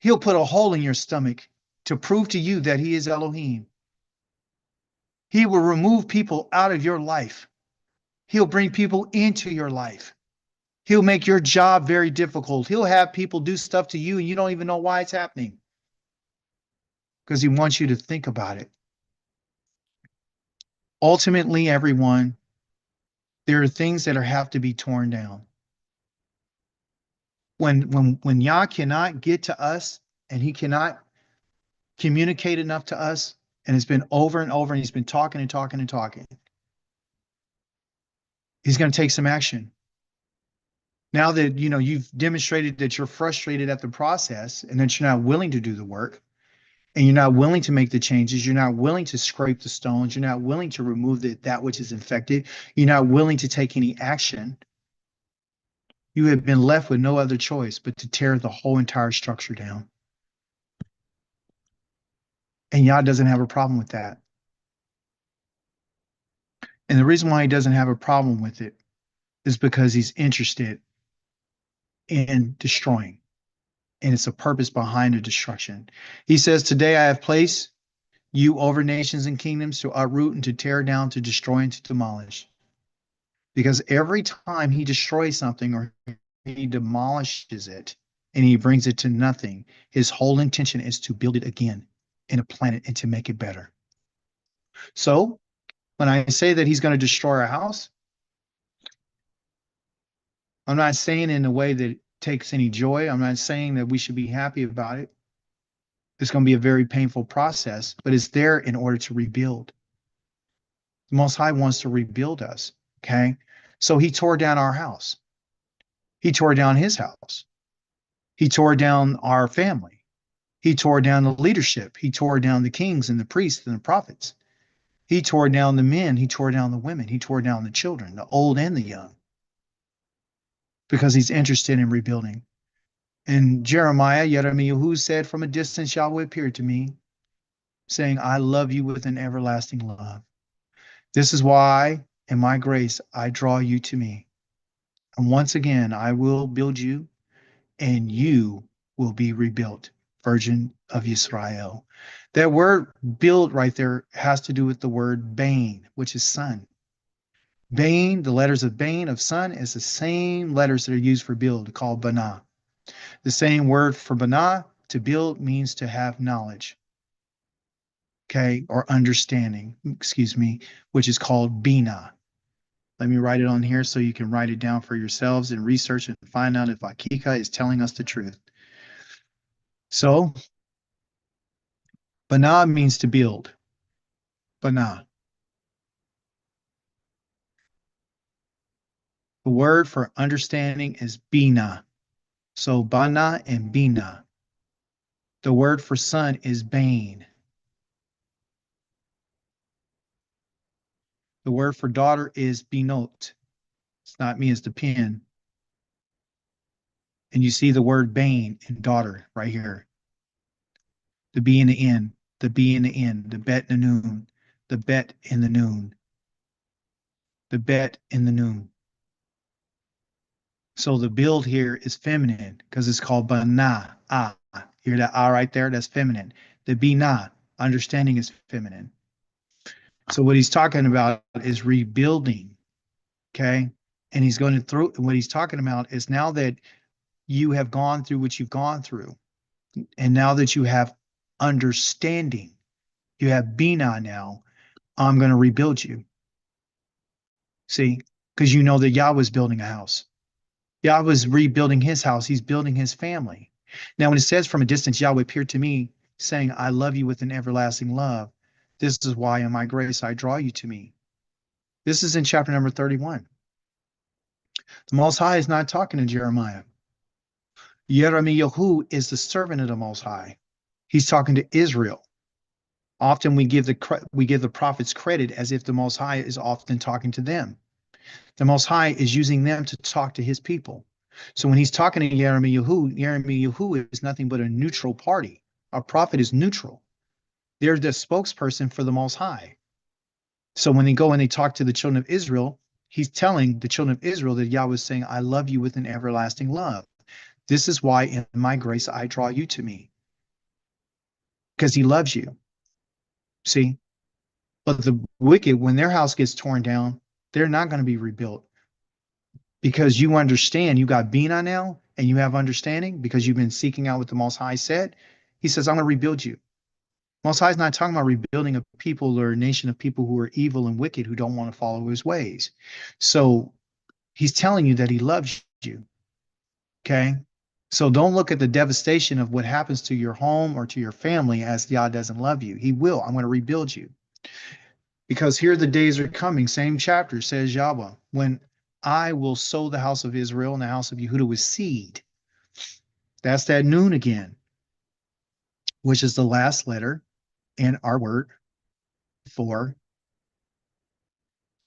He'll put a hole in your stomach to prove to you that he is Elohim. He will remove people out of your life. He'll bring people into your life. He'll make your job very difficult. He'll have people do stuff to you and you don't even know why it's happening because he wants you to think about it. Ultimately, everyone, there are things that have to be torn down. When Yah cannot get to us and he cannot communicate enough to us, and it's been over and over, and he's been talking and talking and talking, he's going to take some action. Now that you've demonstrated that you're frustrated at the process and that you're not willing to do the work and you're not willing to make the changes, you're not willing to scrape the stones, you're not willing to remove that which is infected, you're not willing to take any action, you have been left with no other choice but to tear the whole entire structure down. And Yah doesn't have a problem with that. And the reason why he doesn't have a problem with it is because he's interested in destroying. And it's a purpose behind the destruction. He says, today I have placed you over nations and kingdoms to uproot and to tear down, to destroy and to demolish. Because every time he destroys something or he demolishes it and he brings it to nothing, his whole intention is to build it again in a planet and to make it better. So when I say that he's going to destroy our house, I'm not saying in a way that takes any joy. I'm not saying that we should be happy about it. It's going to be a very painful process, but it's there in order to rebuild. The Most High wants to rebuild us, okay? So he tore down our house. He tore down his house. He tore down our family. He tore down the leadership. He tore down the kings and the priests and the prophets. He tore down the men. He tore down the women. He tore down the children, the old and the young, because he's interested in rebuilding. And Jeremiah, Yeremiah, said, from a distance Yahweh appeared to me, saying, I love you with an everlasting love. This is why, in my grace, I draw you to me. And once again, I will build you, and you will be rebuilt, Virgin of Israel. That word build right there has to do with the word bane, which is son. Bane, the letters of bane, of son, is the same letters that are used for build, called banah. The same word for banah, to build, means to have knowledge, okay, or understanding, excuse me, which is called bina. Let me write it on here so you can write it down for yourselves and research and find out if Akika is telling us the truth. So, bana means to build. Bana. The word for understanding is bina. So, bana and bina. The word for son is bane. The word for daughter is binot. It's not me, it's the pen. And you see the word bane in daughter right here. The B in the end, the B in the end, the bet in the noon, the bet in the noon, the bet in the noon. So the build here is feminine because it's called bana. Ah, hear that ah right there? That's feminine. The bina, understanding, is feminine. So what he's talking about is rebuilding, okay? And he's going through, what he's talking about is now that you have gone through what you've gone through, and now that you have understanding, you have bina now, I'm going to rebuild you. See, because you know that Yah was building a house. Yah was rebuilding his house. He's building his family. Now, when it says from a distance, Yahweh appeared to me, saying, I love you with an everlasting love. This is why in my grace I draw you to me. This is in chapter number 31. The Most High is not talking to Jeremiah. Yeremiyahu is the servant of the Most High. He's talking to Israel. Often we give the prophets credit as if the Most High is often talking to them. The Most High is using them to talk to his people. So when he's talking to Yeremiyahu is nothing but a neutral party. A prophet is neutral. They're the spokesperson for the Most High. So when they go and they talk to the children of Israel, he's telling the children of Israel that Yahweh is saying, I love you with an everlasting love. This is why in my grace I draw you to me, because he loves you. See? But the wicked, when their house gets torn down, they're not going to be rebuilt because you understand you got Bina now and you have understanding because you've been seeking out what the Most High said. He says, I'm going to rebuild you. Most High is not talking about rebuilding a people or a nation of people who are evil and wicked who don't want to follow his ways. So he's telling you that he loves you. Okay. So don't look at the devastation of what happens to your home or to your family as Yah doesn't love you. He will. I'm going to rebuild you. Because here the days are coming, same chapter says Yahweh, when I will sow the house of Israel and the house of Yehuda with seed. That's that noon again, which is the last letter in our word for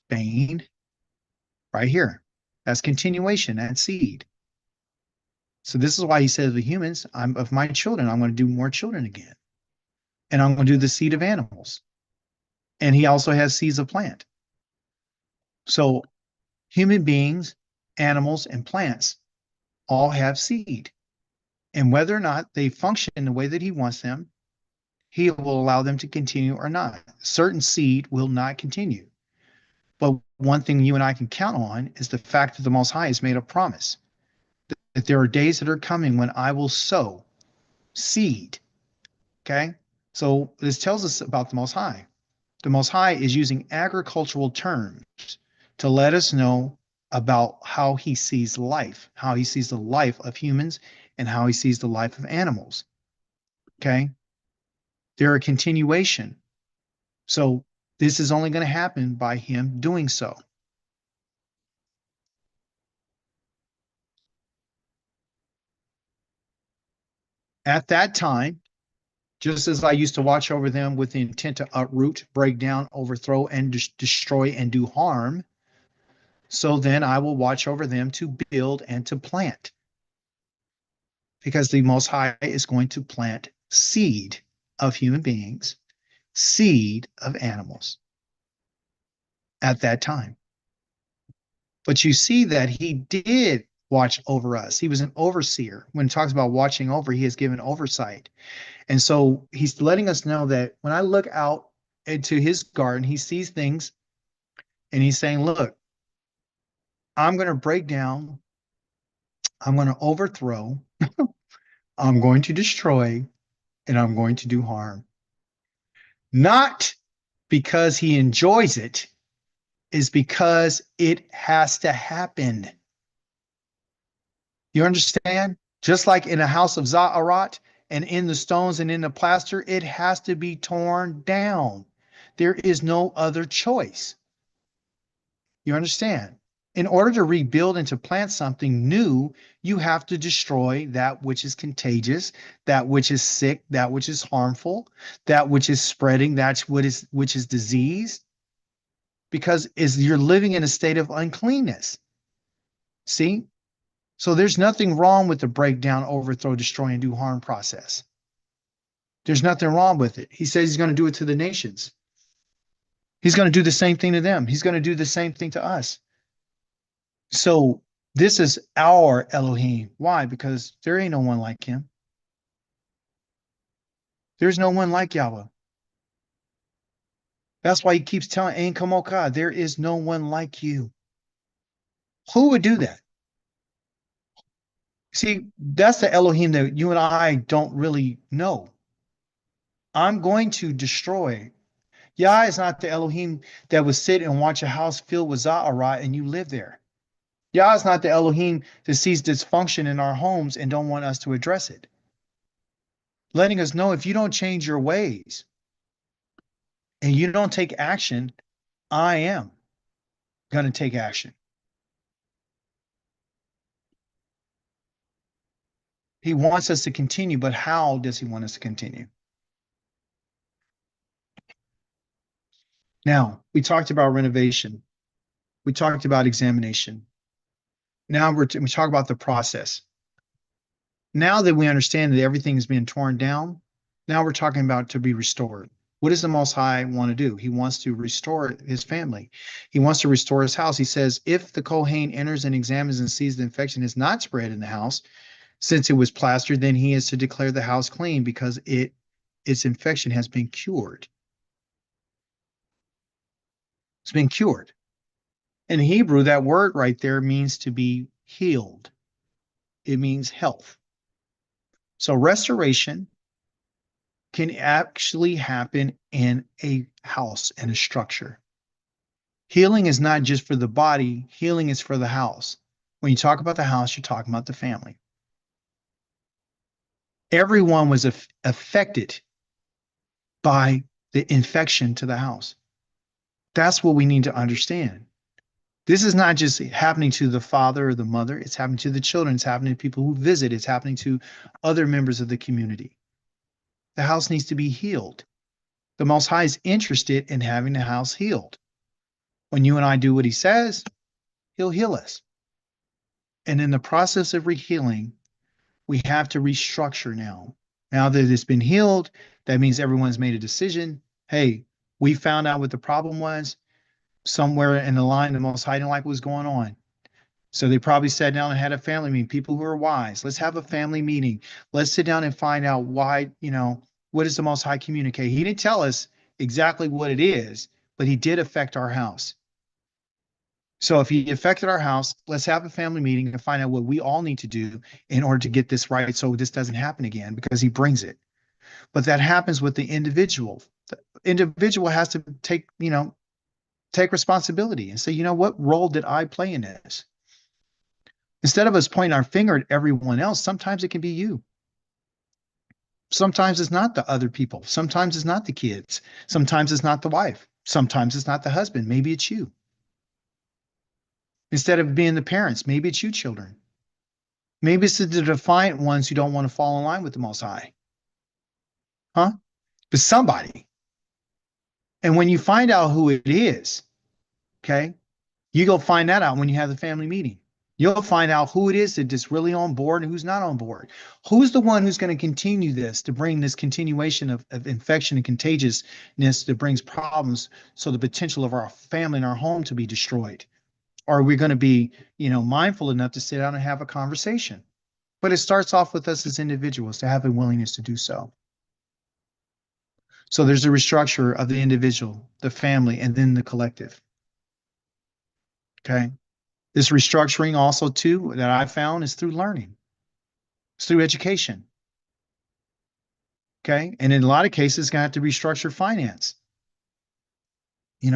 Spain, right here. That's continuation, that seed. So this is why he says the humans, I'm of my children, I'm going to do more children again. And I'm going to do the seed of animals. And he also has seeds of plant. So human beings, animals, and plants all have seed. And whether or not they function in the way that he wants them, he will allow them to continue or not. Certain seed will not continue. But one thing you and I can count on is the fact that the Most High has made a promise that there are days that are coming when I will sow seed. Okay? So this tells us about the Most High. The Most High is using agricultural terms to let us know about how he sees life, how he sees the life of humans, and how he sees the life of animals. Okay? They're a continuation. So this is only going to happen by him doing so. At that time, just as I used to watch over them with the intent to uproot, break down, overthrow, and destroy and do harm, so then I will watch over them to build and to plant. Because the Most High is going to plant seed of human beings, seed of animals at that time. But you see that he did watch over us. He was an overseer. When it talks about watching over, he has given oversight. And so he's letting us know that when I look out into his garden, he sees things and he's saying, look, I'm going to break down, I'm going to overthrow, I'm going to destroy, and I'm going to do harm. Not because he enjoys it, is because it has to happen. You understand? Just like in a house of Za'arat and in the stones and in the plaster, it has to be torn down. There is no other choice. You understand? In order to rebuild and to plant something new, you have to destroy that which is contagious, that which is sick, that which is harmful, that which is spreading, that's which is disease, because you're living in a state of uncleanness. See? So there's nothing wrong with the breakdown, overthrow, destroy, and do harm process. There's nothing wrong with it. He says he's going to do it to the nations. He's going to do the same thing to them. He's going to do the same thing to us. So this is our Elohim. Why? Because there ain't no one like him. There's no one like Yahweh. That's why he keeps telling Ain Kamoka, there is no one like you. Who would do that? See, that's the Elohim that you and I don't really know. I'm going to destroy. Yah is not the Elohim that would sit and watch a house filled with Za'arat and you live there. Yah is not the Elohim that sees dysfunction in our homes and don't want us to address it. Letting us know if you don't change your ways and you don't take action, I am going to take action. He wants us to continue, but how does he want us to continue? Now, we talked about renovation. We talked about examination. Now we talk about the process. Now that we understand that everything is being torn down, now we're talking about to be restored. What does the Most High want to do? He wants to restore his family. He wants to restore his house. He says, if the Kohen enters and examines and sees the infection is not spread in the house, since it was plastered, then he is to declare the house clean because its infection has been cured. It's been cured. In Hebrew, that word right there means to be healed. It means health. So restoration can actually happen in a house and a structure. Healing is not just for the body, healing is for the house. When you talk about the house, you're talking about the family. Everyone was affected by the infection to the house. That's what we need to understand. This is not just happening to the father or the mother, it's happening to the children, it's happening to people who visit, it's happening to other members of the community. The house needs to be healed. The Most High is interested in having the house healed. When you and I do what he says, he'll heal us. And in the process of healing, we have to restructure now. Now that it's been healed, that means everyone's made a decision. Hey, we found out what the problem was. Somewhere in the line, the Most High didn't like what was going on. So they probably sat down and had a family meeting. People who are wise, let's have a family meeting. Let's sit down and find out why, what does the Most High communicate? He didn't tell us exactly what it is, but he did affect our house. So if he affected our house, let's have a family meeting and find out what we all need to do in order to get this right so this doesn't happen again because he brings it. But that happens with the individual. The individual has to take responsibility and say, what role did I play in this? Instead of us pointing our finger at everyone else, sometimes it can be you. Sometimes it's not the other people. Sometimes it's not the kids. Sometimes it's not the wife. Sometimes it's not the husband. Maybe it's you. Instead of being the parents, maybe it's you children. Maybe it's the defiant ones who don't want to fall in line with the Most High. Huh? But somebody. And when you find out who it is, okay, you go find that out when you have the family meeting. You'll find out who it is that's really on board and who's not on board. Who's the one who's going to continue this to bring this continuation of infection and contagiousness that brings problems so the potential of our family and our home to be destroyed? Or are we going to be, mindful enough to sit down and have a conversation? But it starts off with us as individuals to have a willingness to do so. So there's a restructure of the individual, the family, and then the collective. Okay. This restructuring also too that I found is through learning. It's through education. Okay. And in a lot of cases, gonna have to restructure finance.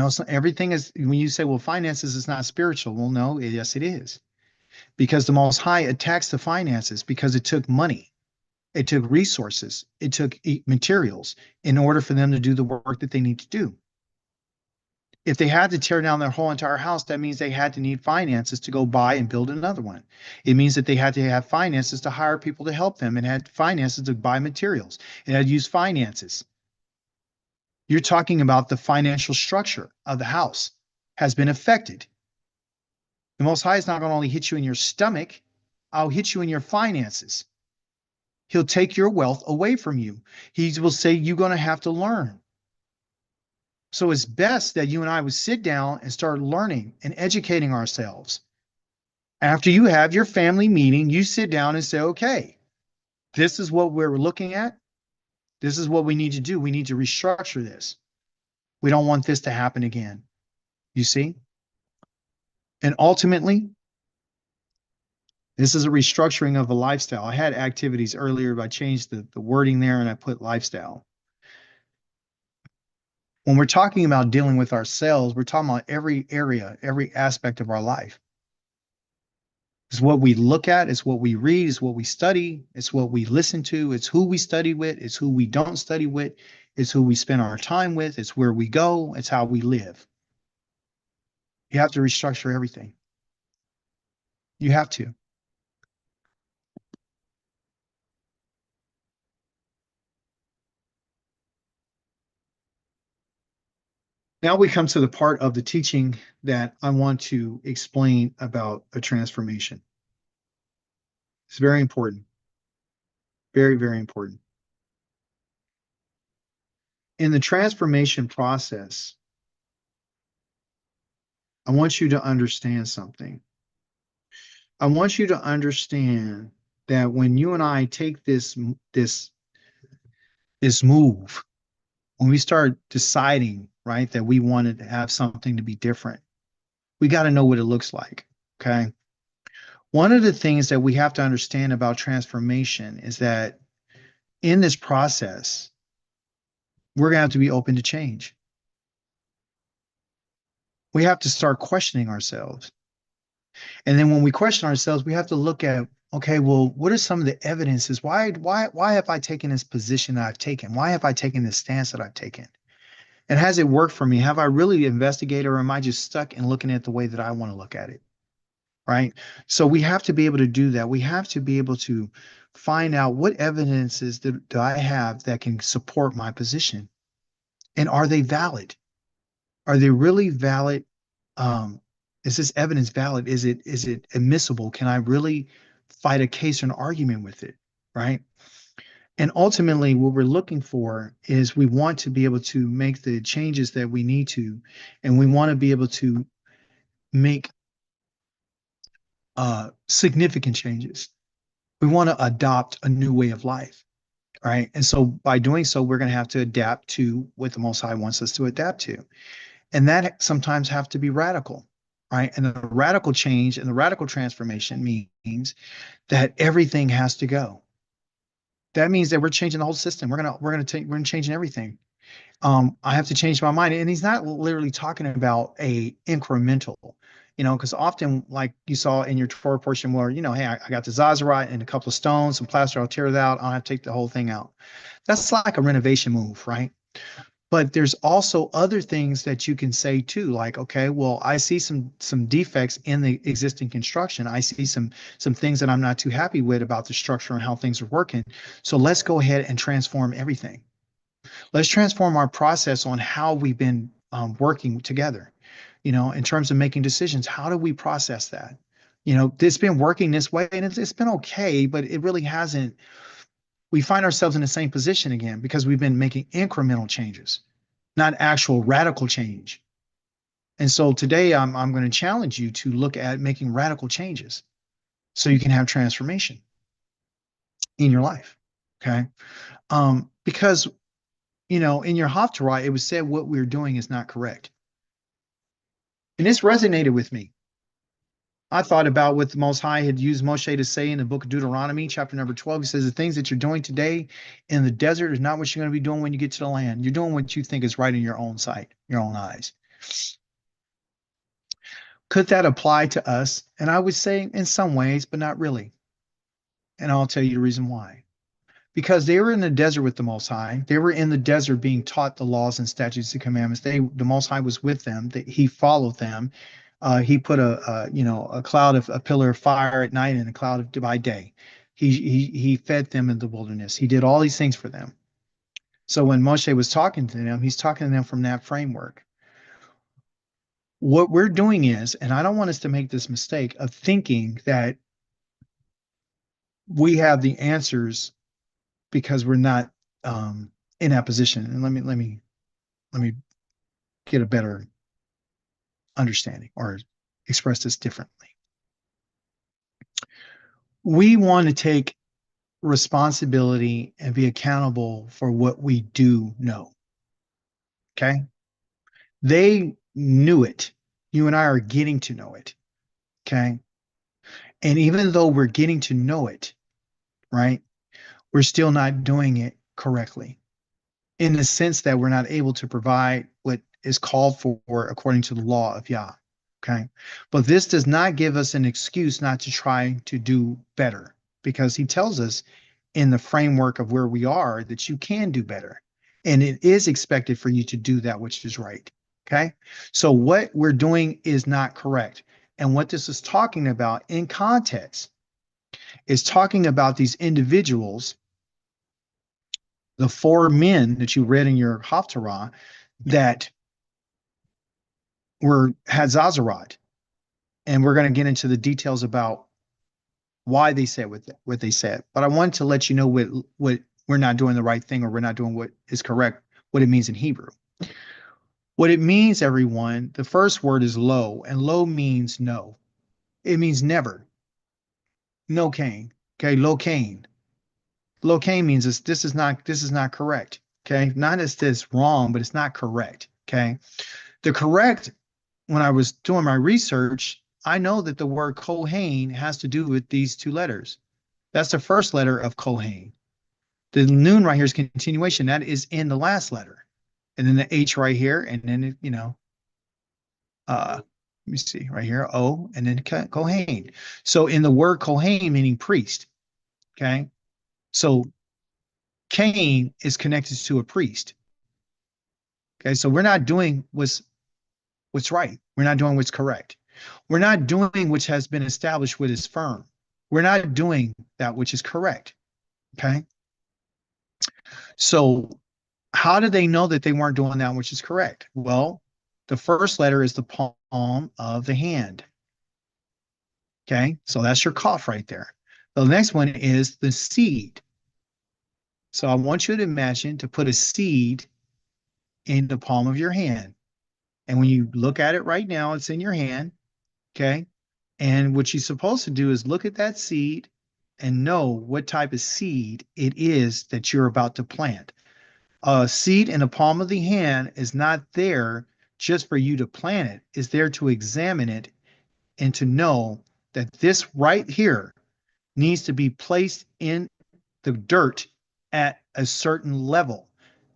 So everything is when you say, well, finances is not spiritual. Well, no, yes, it is. Because the Most High attacks the finances because it took money, it took resources, it took materials in order for them to do the work that they need to do. If they had to tear down their whole entire house, that means they had to need finances to go buy and build another one. It means that they had to have finances to hire people to help them and had finances to buy materials and had to use finances. You're talking about the financial structure of the house has been affected. The Most High is not going to only hit you in your stomach, I'll hit you in your finances. He'll take your wealth away from you. He will say you're going to have to learn. So it's best that you and I would sit down and start learning and educating ourselves. After you have your family meeting, you sit down and say, okay, this is what we're looking at. This is what we need to do. We need to restructure this. We don't want this to happen again. You see? And ultimately, this is a restructuring of a lifestyle. I had activities earlier, but I changed the wording there and I put lifestyle. When we're talking about dealing with ourselves, we're talking about every area, every aspect of our life. It's what we look at, it's what we read, it's what we study, it's what we listen to, it's who we study with, it's who we don't study with, it's who we spend our time with, it's where we go, it's how we live. You have to restructure everything. You have to. Now we come to the part of the teaching that I want to explain about a transformation. It's very important, very, very important. In the transformation process, I want you to understand something. I want you to understand that when you and I take this move, when we start deciding, right, that we wanted to have something to be different, we got to know what it looks like. Okay. One of the things that we have to understand about transformation is that in this process, we're going to have to be open to change. We have to start questioning ourselves. And then when we question ourselves, we have to look at, okay, well, what are some of the evidences? Why have I taken this position that I've taken? Why have I taken this stance that I've taken? And has it worked for me? Have I really investigated, or am I just stuck in looking at the way that I want to look at it? Right. So we have to be able to do that. We have to be able to find out what evidences do I have that can support my position, and are they valid? Are they really valid? Um, is this evidence valid? Is it admissible? Can I really fight a case or an argument with it? Right. And ultimately, what we're looking for is we want to be able to make the changes that we need to, and we want to be able to make significant changes. We want to adopt a new way of life, right? And so by doing so, we're going to have to adapt to what the Most High wants us to adapt to. And that sometimes have to be radical, right? And the radical change and the radical transformation means that everything has to go. That means that we're changing the whole system. We're gonna changing everything. I have to change my mind. And he's not literally talking about a incremental, because often, like you saw in your Torah portion, where, hey, I got the Zazerite and a couple of stones, some plaster, I'll tear it out. I'll have to take the whole thing out. That's like a renovation move, right? But there's also other things that you can say too, like, okay, well, I see some defects in the existing construction. I see some things that I'm not too happy with about the structure and how things are working. So let's go ahead and transform everything. Let's transform our process on how we've been working together, in terms of making decisions. How do we process that? It's been working this way, and it's been okay, but it really hasn't. We find ourselves in the same position again because we've been making incremental changes, not actual radical change. And so today I'm going to challenge you to look at making radical changes so you can have transformation in your life. Okay. Because in your Haftarah, it was said what we're doing is not correct. And this resonated with me. I thought about what the Most High had used Moshe to say in the book of Deuteronomy, chapter number 12. He says, the things that you're doing today in the desert is not what you're going to be doing when you get to the land. You're doing what you think is right in your own sight, your own eyes. Could that apply to us? And I would say in some ways, but not really. And I'll tell you the reason why. Because they were in the desert with the Most High. They were in the desert being taught the laws and statutes and commandments. The Most High was with them. He followed them. He put a cloud of a pillar of fire at night and a cloud of by day. He fed them in the wilderness. He did all these things for them. So when Moshe was talking to them, he's talking to them from that framework. What we're doing is, and I don't want us to make this mistake of thinking that we have the answers because we're not in that position. And let me get a better understanding or express this differently. We want to take responsibility and be accountable for what we do know. Okay. They knew it. You and I are getting to know it. Okay. And even though we're getting to know it, right, we're still not doing it correctly in the sense that we're not able to provide what is called for according to the law of Yah. Okay. But this does not give us an excuse not to try to do better because he tells us in the framework of where we are that you can do better. And it is expected for you to do that which is right. Okay. So what we're doing is not correct. And what this is talking about in context is talking about these individuals, the four men that you read in your Haftarah, that had Zazarat, and we're going to get into the details about why they said what they said. But I wanted to let you know what we're not doing the right thing, or we're not doing what is correct, what it means in Hebrew. What it means, everyone, the first word is lo, and lo means no. It means never. No Cain. Okay, lo Cain. Lo Cain means this is not correct. Okay, not as this wrong, but it's not correct. Okay, the correct, when I was doing my research, I know that the word Kohen has to do with these two letters. That's the first letter of Kohen. The noon right here is continuation. That is in the last letter. And then the H right here, and then, let me see right here, O, and then Kohen. So in the word Kohen, meaning priest, okay? So Cain is connected to a priest. Okay, so we're not doing what's right. We're not doing what's correct. We're not doing which has been established with his firm. We're not doing that which is correct. Okay. So how do they know that they weren't doing that which is correct? Well, the first letter is the palm of the hand. Okay. So that's your cough right there. The next one is the seed. So I want you to imagine to put a seed in the palm of your hand. And when you look at it right now, it's in your hand. Okay. And what you're supposed to do is look at that seed and know what type of seed it is that you're about to plant. A seed in the palm of the hand is not there just for you to plant it, it's there to examine it and to know that this right here needs to be placed in the dirt at a certain level.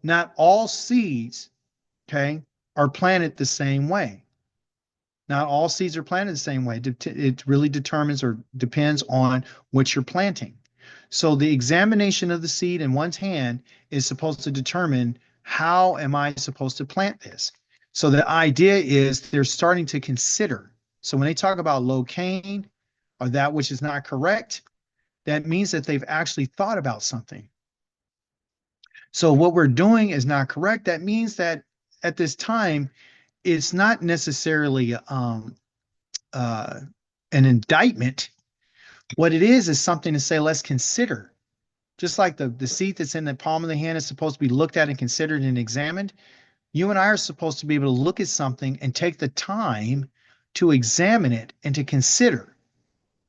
Not all seeds, okay, are planted the same way. Not all seeds are planted the same way. It really determines or depends on what you're planting. So the examination of the seed in one's hand is supposed to determine how am I supposed to plant this. So the idea is they're starting to consider. So when they talk about low Cain or that which is not correct, that means that they've actually thought about something. So what we're doing is not correct. That means that at this time, it's not necessarily uh, an indictment. What it is something to say, let's consider. Just like the seed that's in the palm of the hand is supposed to be looked at and considered and examined, you and I are supposed to be able to look at something and take the time to examine it and to consider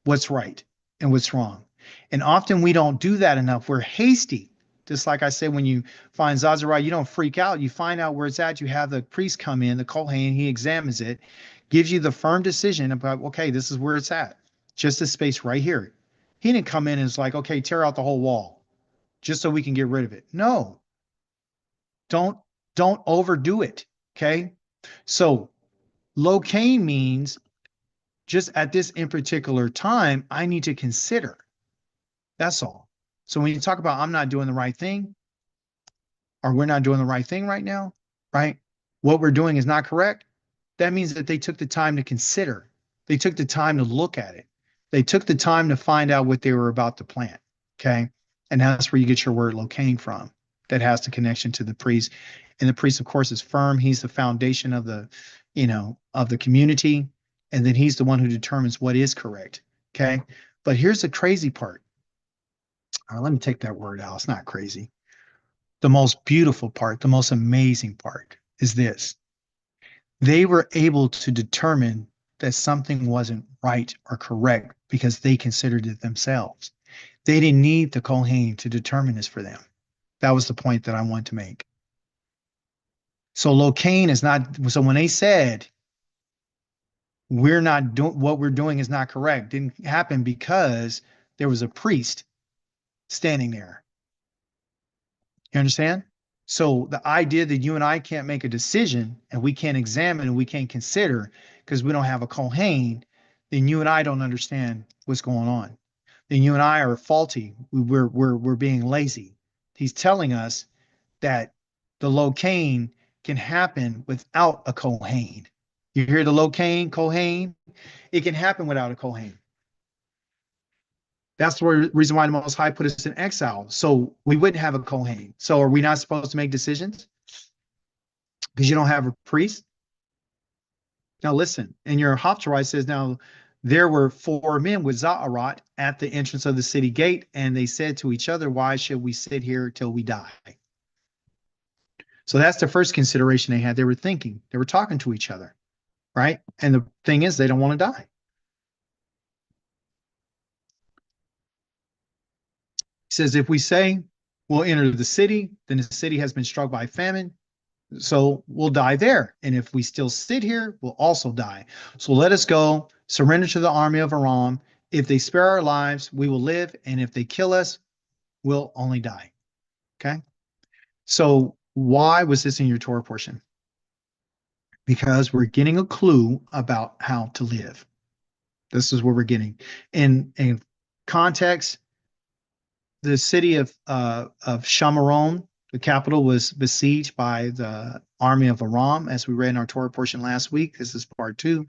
what's right and what's wrong. And often we don't do that enough. We're hasty. Just like I said, when you find Zazarai, you don't freak out. You find out where it's at. You have the priest come in, the Kohen, he examines it, gives you the firm decision about, okay, this is where it's at. Just this space right here. He didn't come in and it's like, okay, tear out the whole wall just so we can get rid of it. No, don't don't overdo it. Okay. So locaine means just at this in particular time, I need to consider. That's all. So when you talk about I'm not doing the right thing, or we're not doing the right thing right now, right? What we're doing is not correct. That means that they took the time to consider. They took the time to look at it. They took the time to find out what they were about to plant. Okay. And that's where you get your word locaine from. That has the connection to the priest. And the priest, of course, is firm. He's the foundation of of the community. And then he's the one who determines what is correct. Okay. But here's the crazy part. All right, let me take that word out. It's not crazy. The most beautiful part, the most amazing part is this. They were able to determine that something wasn't right or correct because they considered it themselves. They didn't need the Kohen to determine this for them. That was the point that I want to make. So Locaine is not, so when they said we're not doing what we're doing is not correct, didn't happen because there was a priest standing there. You understand? So the idea that you and I can't make a decision and we can't examine and we can't consider because we don't have a Kohen, then you and I don't understand what's going on. Then you and I are faulty. We're being lazy. He's telling us that the locaine can happen without a Kohen. You hear the locaine, Kohen? It can happen without a Kohen. That's the reason why the Most High put us in exile. So we wouldn't have a Kohen. So are we not supposed to make decisions? Because you don't have a priest? Now listen, and your Haftarah says, now there were four men with Za'arat at the entrance of the city gate, and they said to each other, why should we sit here till we die? So that's the first consideration they had. They were thinking, they were talking to each other, right? And the thing is, they don't want to die. He says, if we say we'll enter the city, then the city has been struck by famine. So we'll die there. And if we still sit here, we'll also die. So let us go, surrender to the army of Aram. If they spare our lives, we will live. And if they kill us, we'll only die. Okay. So why was this in your Torah portion? Because we're getting a clue about how to live. This is what we're getting. In context, the city of Shamaron, the capital, was besieged by the army of Aram, as we read in our Torah portion last week. This is part 2.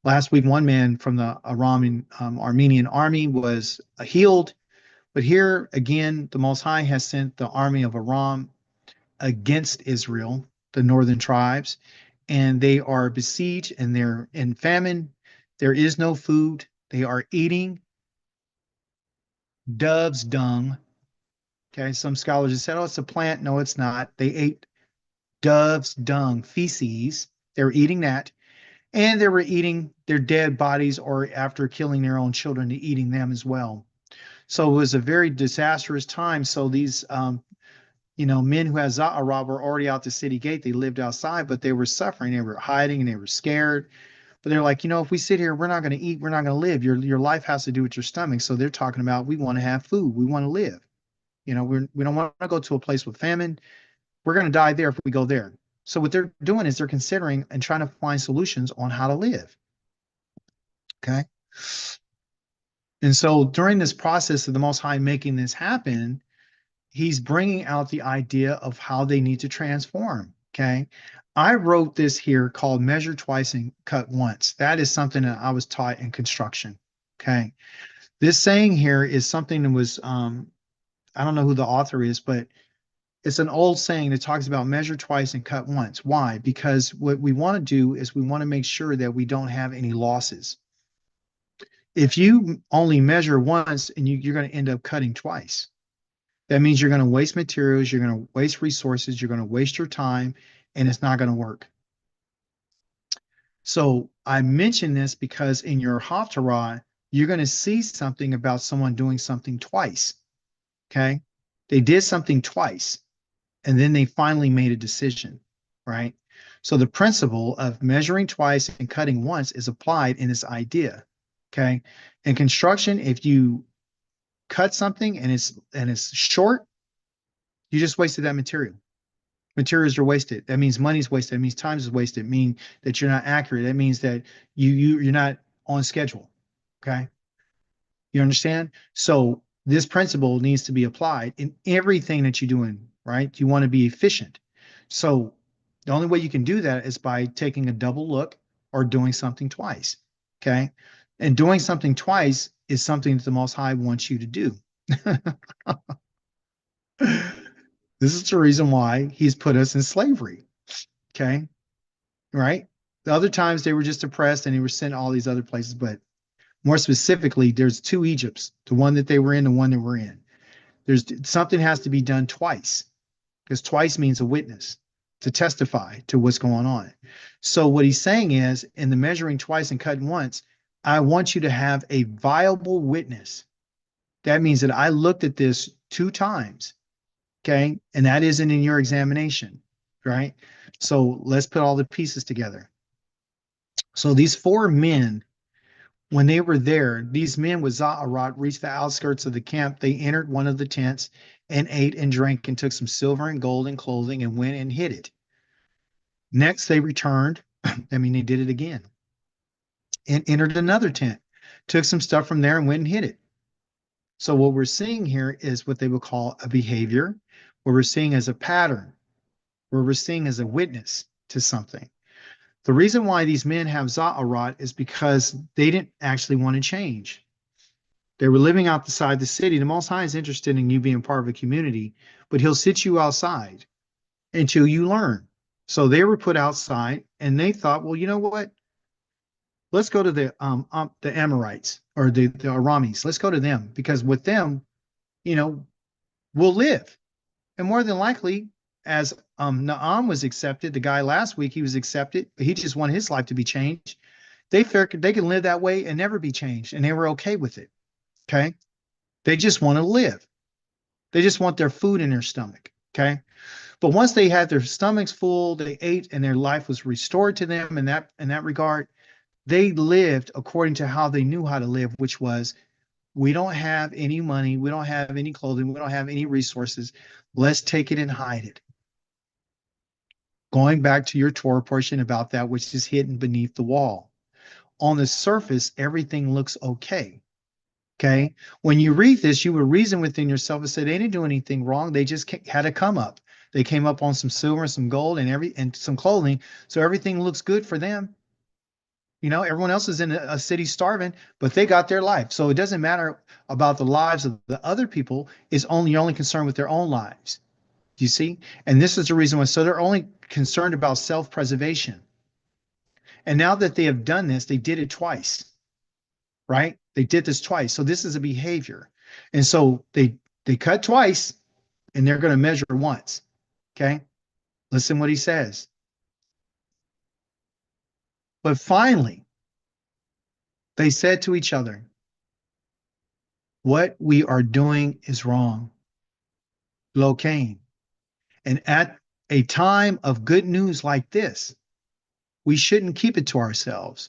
Last week, one man from the Armenian army was healed. But here again, the Most High has sent the army of Aram against Israel, the northern tribes, and they are besieged and they're in famine. There is no food. They are eating dove's dung. Okay, some scholars have said, oh, it's a plant. No, it's not. They ate dove's dung, feces. They were eating that. And they were eating their dead bodies, or after killing their own children, eating them as well. So it was a very disastrous time. So these, men who had Za'arat were already out the city gate. They lived outside, but they were suffering. They were hiding and they were scared. But they're like, if we sit here, we're not going to eat. We're not going to live. Your life has to do with your stomach. So they're talking about, we want to have food. We want to live. We don't want to go to a place with famine. We're going to die there if we go there. So what they're doing is they're considering and trying to find solutions on how to live. Okay. And so during this process of the Most High making this happen, he's bringing out the idea of how they need to transform. Okay. I wrote this here called measure twice and cut once. That is something that I was taught in construction. Okay. This saying here is something that was, I don't know who the author is, but it's an old saying that talks about measure twice and cut once. Why? Because what we want to do is we want to make sure that we don't have any losses. If you only measure once and you're going to end up cutting twice, that means you're going to waste materials, you're going to waste resources, you're going to waste your time, and it's not going to work. So I mention this because in your Haftarah, you're going to see something about someone doing something twice. Okay. They did something twice, and then they finally made a decision, right? So the principle of measuring twice and cutting once is applied in this idea. Okay. In construction, if you cut something and it's short, you just wasted that material. Materials are wasted. That means money's wasted. That means time is wasted. It means that you're not accurate. That means that you're not on schedule. Okay. You understand? So this principle needs to be applied in everything that you're doing, right? You want to be efficient. So the only way you can do that is by taking a double look or doing something twice. Okay. And doing something twice is something that the Most High wants you to do. This is the reason why he's put us in slavery. Okay. Right. The other times they were just oppressed and they were sent all these other places. But more specifically, there's two Egypts, the one that they were in, the one that we're in. There's something has to be done twice, because twice means a witness to testify to what's going on. So what he's saying is, in the measuring twice and cutting once, I want you to have a viable witness. That means that I looked at this 2 times. Okay. And that isn't in your examination, right? So let's put all the pieces together. So these 4 men, when they were there, these men with Za'arat reached the outskirts of the camp. They entered one of the tents and ate and drank and took some silver and gold and clothing and went and hid it. Next, they returned. I mean, they did it again and entered another tent, took some stuff from there and went and hid it. So what we're seeing here is what they would call a behavior, what we're seeing as a pattern, what we're seeing as a witness to something. The reason why these men have Za'arat is because they didn't actually want to change. They were living outside the city. The Most High is interested in you being part of a community, but he'll sit you outside until you learn. So they were put outside and they thought, well, you know what? let's go to the Amorites or the Aramis. Let's go to them because with them, you know, we'll live. And more than likely, as Naam was accepted, the guy last week, he was accepted, but he just wanted his life to be changed. They can live that way and never be changed, and they were okay with it. Okay, they just want to live. They just want their food in their stomach. Okay, but once they had their stomachs full, they ate, and their life was restored to them in that regard. They lived according to how they knew how to live, which was we don't have any money, we don't have any clothing, we don't have any resources. Let's take it and hide it. Going back to your Torah portion about that which is hidden beneath the wall. On the surface, everything looks okay. Okay. When you read this, you would reason within yourself and say they didn't do anything wrong. They just had a come up. They came up on some silver, some gold, and some clothing. So everything looks good for them. You know, everyone else is in a city starving, but they got their life. So it doesn't matter about the lives of the other people. It's only you're only concerned with their own lives. Do you see? And this is the reason why. So they're only concerned about self-preservation. And now that they have done this, they did it twice, right? They did this twice. So this is a behavior. And so they cut twice and they're going to measure once. Okay? Listen what he says. But finally, they said to each other, what we are doing is wrong. Lo Cain. And at a time of good news like this, we shouldn't keep it to ourselves.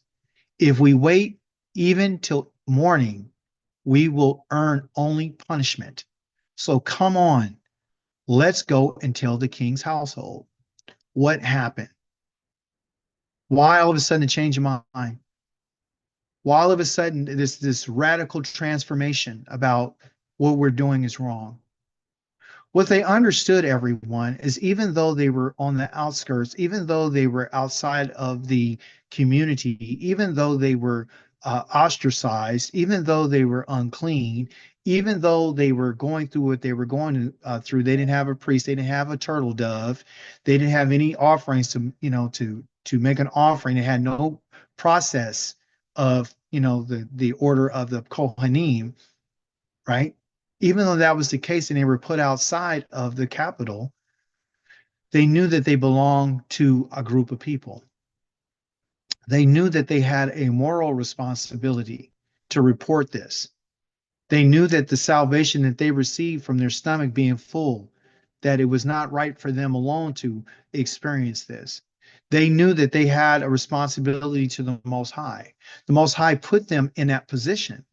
If we wait even till morning, we will earn only punishment. So come on, let's go and tell the king's household what happened. Why all of a sudden a change of mind? Why all of a sudden this radical transformation about what we're doing is wrong? What they understood, everyone, is even though they were on the outskirts, even though they were outside of the community, even though they were ostracized, even though they were unclean, even though they were going through what they were going through, they didn't have a priest, they didn't have a turtle dove, they didn't have any offerings to, to make an offering. They had no process of, the order of the Kohanim, right? Even though that was the case and they were put outside of the capital, they knew that they belonged to a group of people. They knew that they had a moral responsibility to report this. They knew that the salvation that they received from their stomach being full, that it was not right for them alone to experience this. They knew that they had a responsibility to the Most High. The Most High put them in that position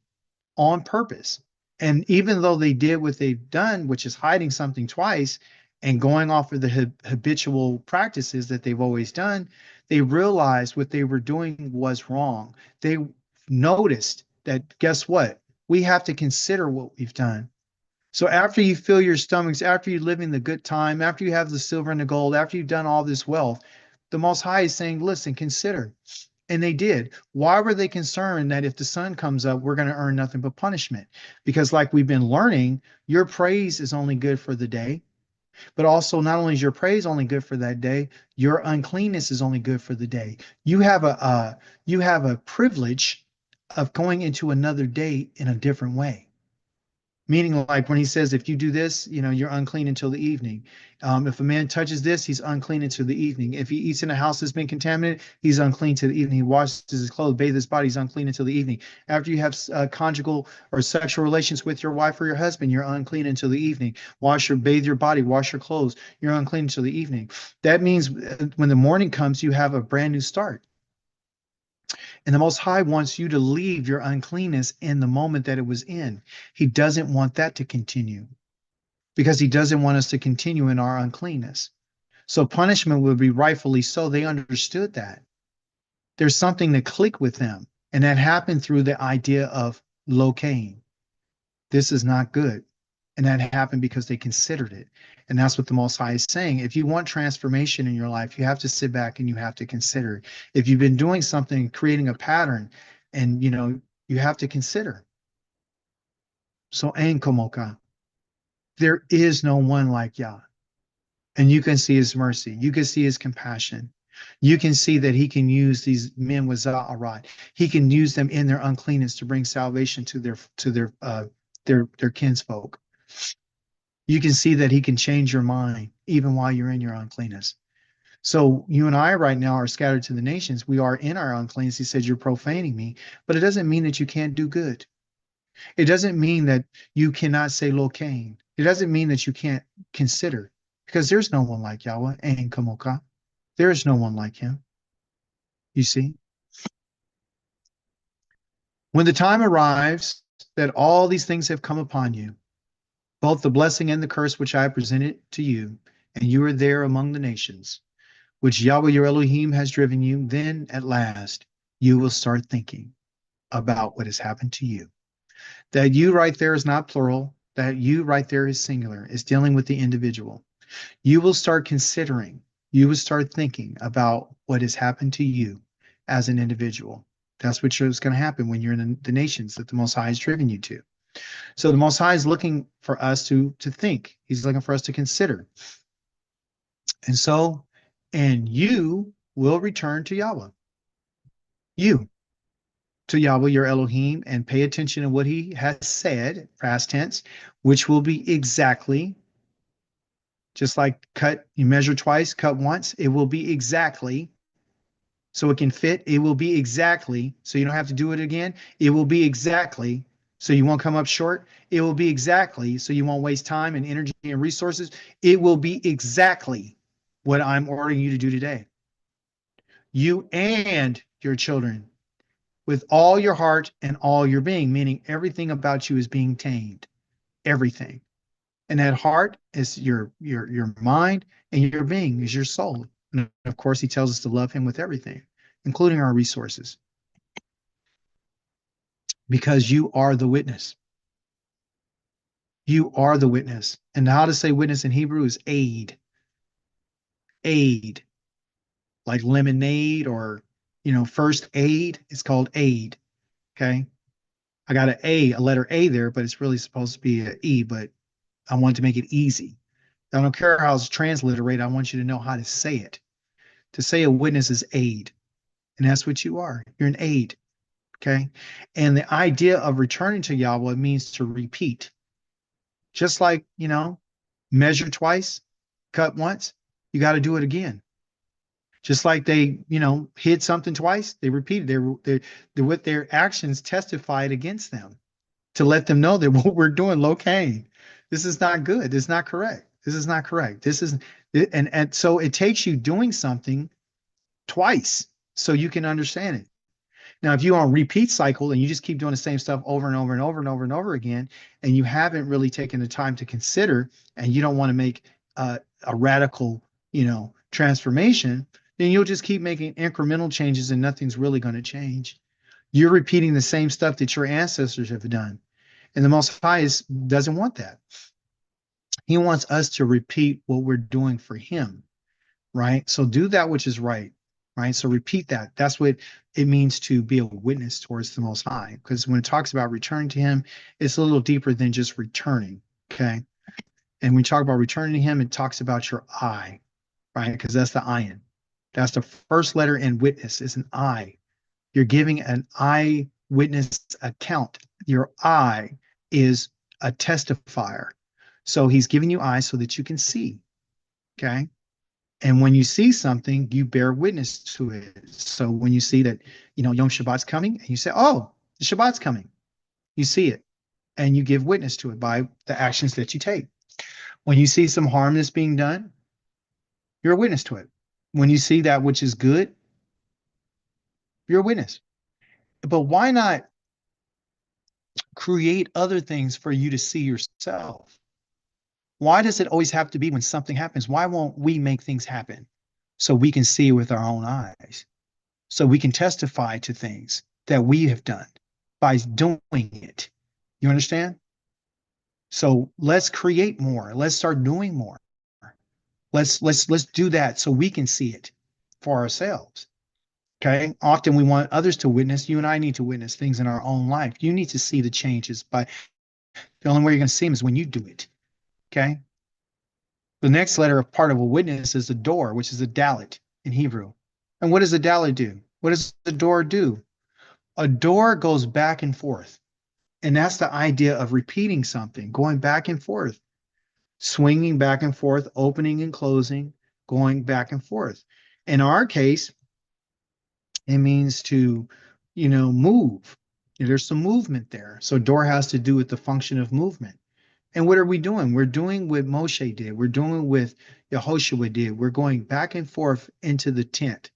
on purpose. And even though they did what they've done, which is hiding something twice and going off of the habitual practices that they've always done, they realized what they were doing was wrong. They noticed that, guess what? We have to consider what we've done. So after you fill your stomachs, after you live in the good time, after you have the silver and the gold, after you've done all this wealth, the Most High is saying, listen, consider. And they did. Why were they concerned that if the sun comes up, we're going to earn nothing but punishment? Because, like we've been learning, your praise is only good for the day, but also not only is your praise only good for that day, your uncleanness is only good for the day. You have a privilege of going into another day in a different way. Meaning, like when he says, if you do this, you're unclean until the evening. If a man touches this, he's unclean until the evening. If he eats in a house that's been contaminated, he's unclean to the evening. He washes his clothes, bathes his body, he's unclean until the evening. After you have conjugal or sexual relations with your wife or your husband, you're unclean until the evening. Bathe your body, wash your clothes, you're unclean until the evening. That means when the morning comes, you have a brand new start. And the Most High wants you to leave your uncleanness in the moment that it was in. He doesn't want that to continue because he doesn't want us to continue in our uncleanness. So punishment would be rightfully so. They understood that. There's something that clicked with them. And that happened through the idea of locaine. This is not good. And that happened because they considered it. And that's what the Most High is saying. If you want transformation in your life, you have to sit back and you have to consider. If you've been doing something, creating a pattern, and you have to consider. So Ein Komoka, there is no one like Yah. And you can see his mercy. You can see his compassion. You can see that he can use these men with Za'arat. He can use them in their uncleanness to bring salvation to their kinsfolk. You can see that he can change your mind even while you're in your uncleanness. So you and I right now are scattered to the nations. We are in our uncleanness. He says, you're profaning me, but it doesn't mean that you can't do good. It doesn't mean that you cannot say Locain. It doesn't mean that you can't consider, because there's no one like Yahweh and Kamoka. There is no one like him. You see, when the time arrives that all these things have come upon you, both the blessing and the curse which I have presented to you, and you are there among the nations, which Yahweh your Elohim has driven you, then at last you will start thinking about what has happened to you. That you right there is not plural, that you right there is singular, is dealing with the individual. You will start considering, you will start thinking about what has happened to you as an individual. That's what is going to happen when you're in the nations that the Most High has driven you to. So the Most High is looking for us to think. He's looking for us to consider. And so, and you will return to Yahweh. You to Yahweh your Elohim, and pay attention to what he has said, past tense, which will be exactly just like cut, you measure twice, cut once, it will be exactly so it can fit. It will be exactly so you don't have to do it again. It will be exactly so you won't come up short. It will be exactly so you won't waste time and energy and resources. It will be exactly what I'm ordering you to do today. You and your children with all your heart and all your being, meaning everything about you is being tamed. Everything. And that heart is your mind, and your being is your soul. And of course, he tells us to love him with everything, including our resources, because you are the witness. You are the witness. And how to say witness in Hebrew is aid. Aid. Like lemonade or, first aid. It's called aid. Okay. I got a letter A there, but it's really supposed to be an E, but I wanted to make it easy. I don't care how it's transliterated. I want you to know how to say it. To say a witness is aid. And that's what you are. You're an aid. Okay. And the idea of returning to Yahweh means to repeat. Just like, measure twice, cut once, you got to do it again. Just like they, hid something twice, they repeated. What their actions testified against them to let them know that what we're doing, Locain, this is not good. This is not correct. This is not correct. This is, and so it takes you doing something twice so you can understand it. Now, if you're on repeat cycle and you just keep doing the same stuff over and over and over and over and over again, and you haven't really taken the time to consider, and you don't want to make a radical, transformation, then you'll just keep making incremental changes and nothing's really going to change. You're repeating the same stuff that your ancestors have done. And the Most High doesn't want that. He wants us to repeat what we're doing for him, right? So do that which is right, right? So repeat that. That's what it means to be a witness towards the Most High. Because when it talks about returning to him, it's a little deeper than just returning, okay? And when we talk about returning to him, it talks about your I, right? Because that's the ayin. That's the first letter in witness is an I. You're giving an eyewitness account. Your I is a testifier. So he's giving you eyes so that you can see, okay? And when you see something, you bear witness to it. So when you see that, Yom Shabbat's coming, and you say, oh, the Shabbat's coming, you see it, and you give witness to it by the actions that you take. When you see some harm that's being done, you're a witness to it. When you see that which is good, you're a witness. But why not create other things for you to see yourself? Why does it always have to be when something happens? Why won't we make things happen so we can see with our own eyes? So we can testify to things that we have done by doing it. You understand? So let's create more. Let's start doing more. Let's do that so we can see it for ourselves. Okay. Often we want others to witness. You and I need to witness things in our own life. You need to see the changes, but the only way you're going to see them is when you do it. Okay. The next letter of part of a witness is the door, which is a dalet in Hebrew. And what does a dollar do? What does the door do? A door goes back and forth. And that's the idea of repeating something, going back and forth, swinging back and forth, opening and closing, going back and forth. In our case, it means to, move. There's some movement there. So door has to do with the function of movement. And what are we doing? We're doing what Moshe did. We're doing what Yehoshua did. We're going back and forth into the tent.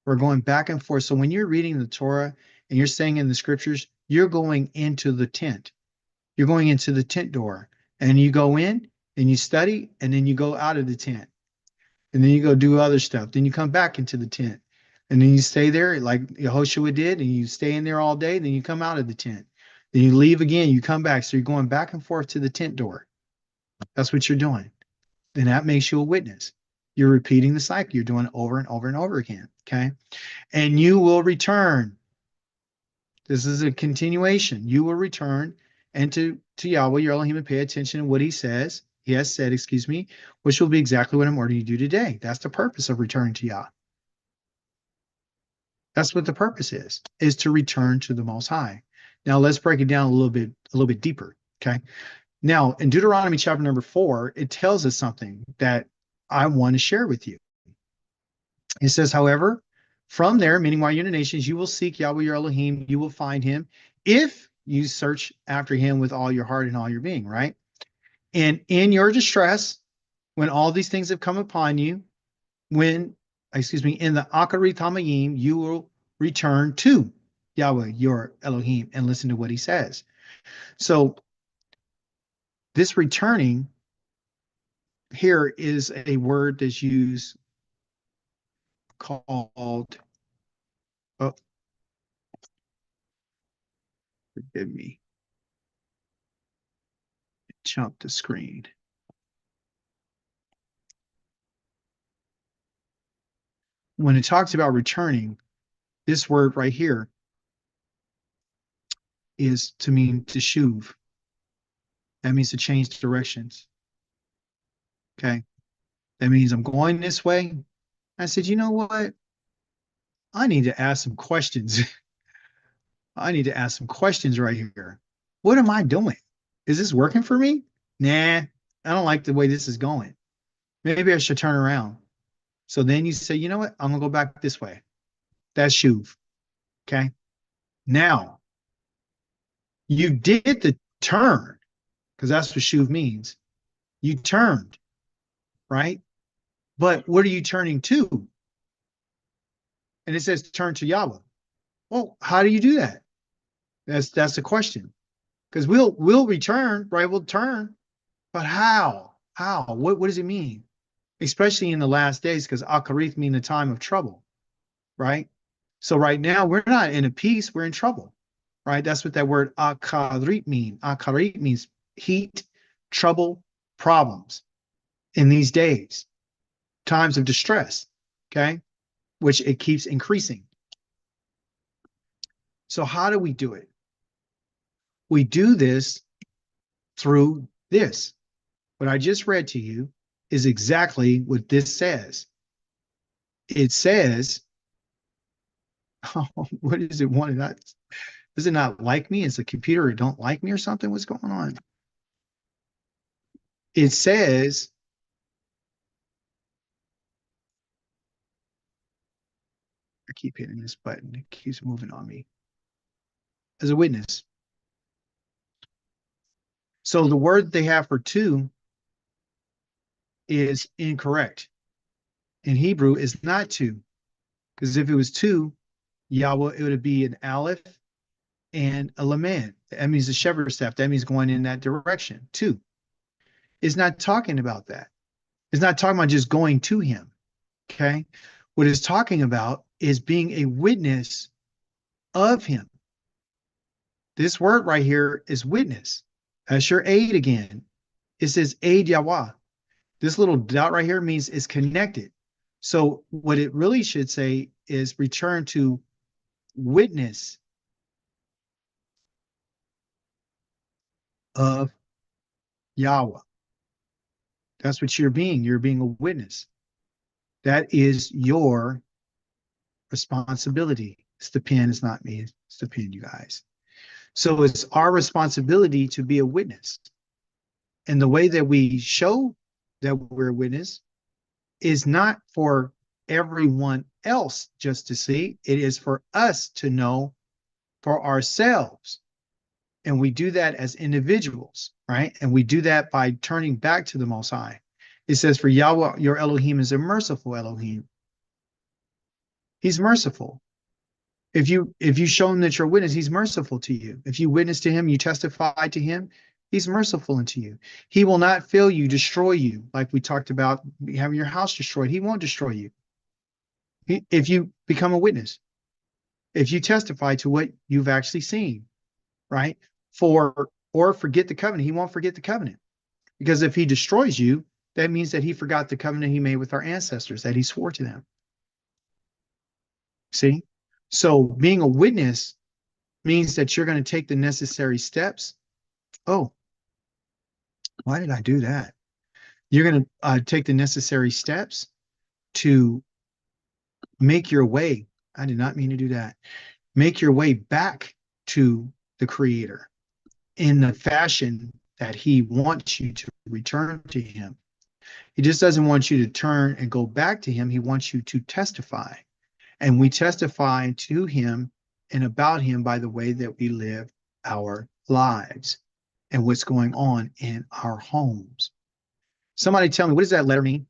We're going back and forth. So when you're reading the Torah and you're saying in the scriptures, you're going into the tent. You're going into the tent door. And you go in and you study, and then you go out of the tent. And then you go do other stuff. Then you come back into the tent. And then you stay there like Yehoshua did, and you stay in there all day. Then you come out of the tent. Then you leave again, you come back. So you're going back and forth to the tent door. That's what you're doing. Then that makes you a witness. You're repeating the cycle. You're doing it over and over and over again. Okay. And you will return. This is a continuation. You will return and to Yahweh, your Elohim, and pay attention to what he says. He has said, excuse me, which will be exactly what I'm ordering you to do today. That's the purpose of returning to Yah. That's what the purpose is to return to the Most High. Now let's break it down a little bit deeper. Okay. Now in Deuteronomy chapter number 4, it tells us something that I want to share with you. It says, however, from there, meaning while you're in the nations, you will seek Yahweh your Elohim, you will find him if you search after him with all your heart and all your being, right? And in your distress, when all these things have come upon you, in the Akarit Hamayim, you will return to Yahweh, your Elohim, and listen to what he says. So this returning here is a word that's used called, oh, forgive me, jump the screen. When it talks about returning, this word right here is to mean to shuv. That means to change directions. Okay. That means I'm going this way. I said, you know what? I need to ask some questions. I need to ask some questions right here. What am I doing? Is this working for me? Nah, I don't like the way this is going. Maybe I should turn around. So then you say, you know what? I'm going to go back this way. That's shuv. Okay. Now, you did the turn because that's what shuv means. You turned, right? But what are you turning to? And it says turn to Yahweh. Well, how do you do that? That's the question. Because we'll return, right? We'll turn, but how? How? What does it mean? Especially in the last days, because Akarith mean the time of trouble, right? So right now we're not in a peace, we're in trouble, right? That's what that word Akarit mean. Akarit means heat, trouble, problems in these days, times of distress, okay? Which it keeps increasing. So how do we do it? We do this through this. What I just read to you is exactly what this says. It says, oh, what is it? Does it not like me? Is the computer it don't like me or something? What's going on? It says, I keep hitting this button. It keeps moving on me. As a witness. So the word they have for two is incorrect. In Hebrew, it's not two. Because if it was two, Yahweh, it would be an aleph and a lamed. That means the shepherd's staff. That means going in that direction. Two. It's not talking about that. It's not talking about just going to him. Okay. What it's talking about is being a witness of him. This word right here is witness. That's your aid again. It says aid Yahweh. This little dot right here means it's connected. So what it really should say is return to witness of Yahweh. That's what you're being. You're being a witness. That is your responsibility. It's the pen, it's not me, it's the pen, you guys. So it's our responsibility to be a witness. And the way that we show that we're a witness is not for everyone else just to see, it is for us to know for ourselves. And we do that as individuals, right? And we do that by turning back to the Most High. It says, for Yahweh, your Elohim is a merciful Elohim. He's merciful. If you show him that you're a witness, he's merciful to you. If you witness to him, you testify to him, he's merciful unto you. He will not fail you, destroy you, like we talked about having your house destroyed. He won't destroy you. If you become a witness, if you testify to what you've actually seen, right? Or forget the covenant, he won't forget the covenant. Because if he destroys you, that means that he forgot the covenant he made with our ancestors, that he swore to them. See? So being a witness means that you're going to take the necessary steps. Oh, why did I do that? You're going to take the necessary steps to make your way. I did not mean to do that. Make your way back to the Creator in the fashion that he wants you to return to him. He just doesn't want you to turn and go back to him. He wants you to testify. And we testify to him and about him by the way that we live our lives and what's going on in our homes. Somebody tell me, what does that letter mean?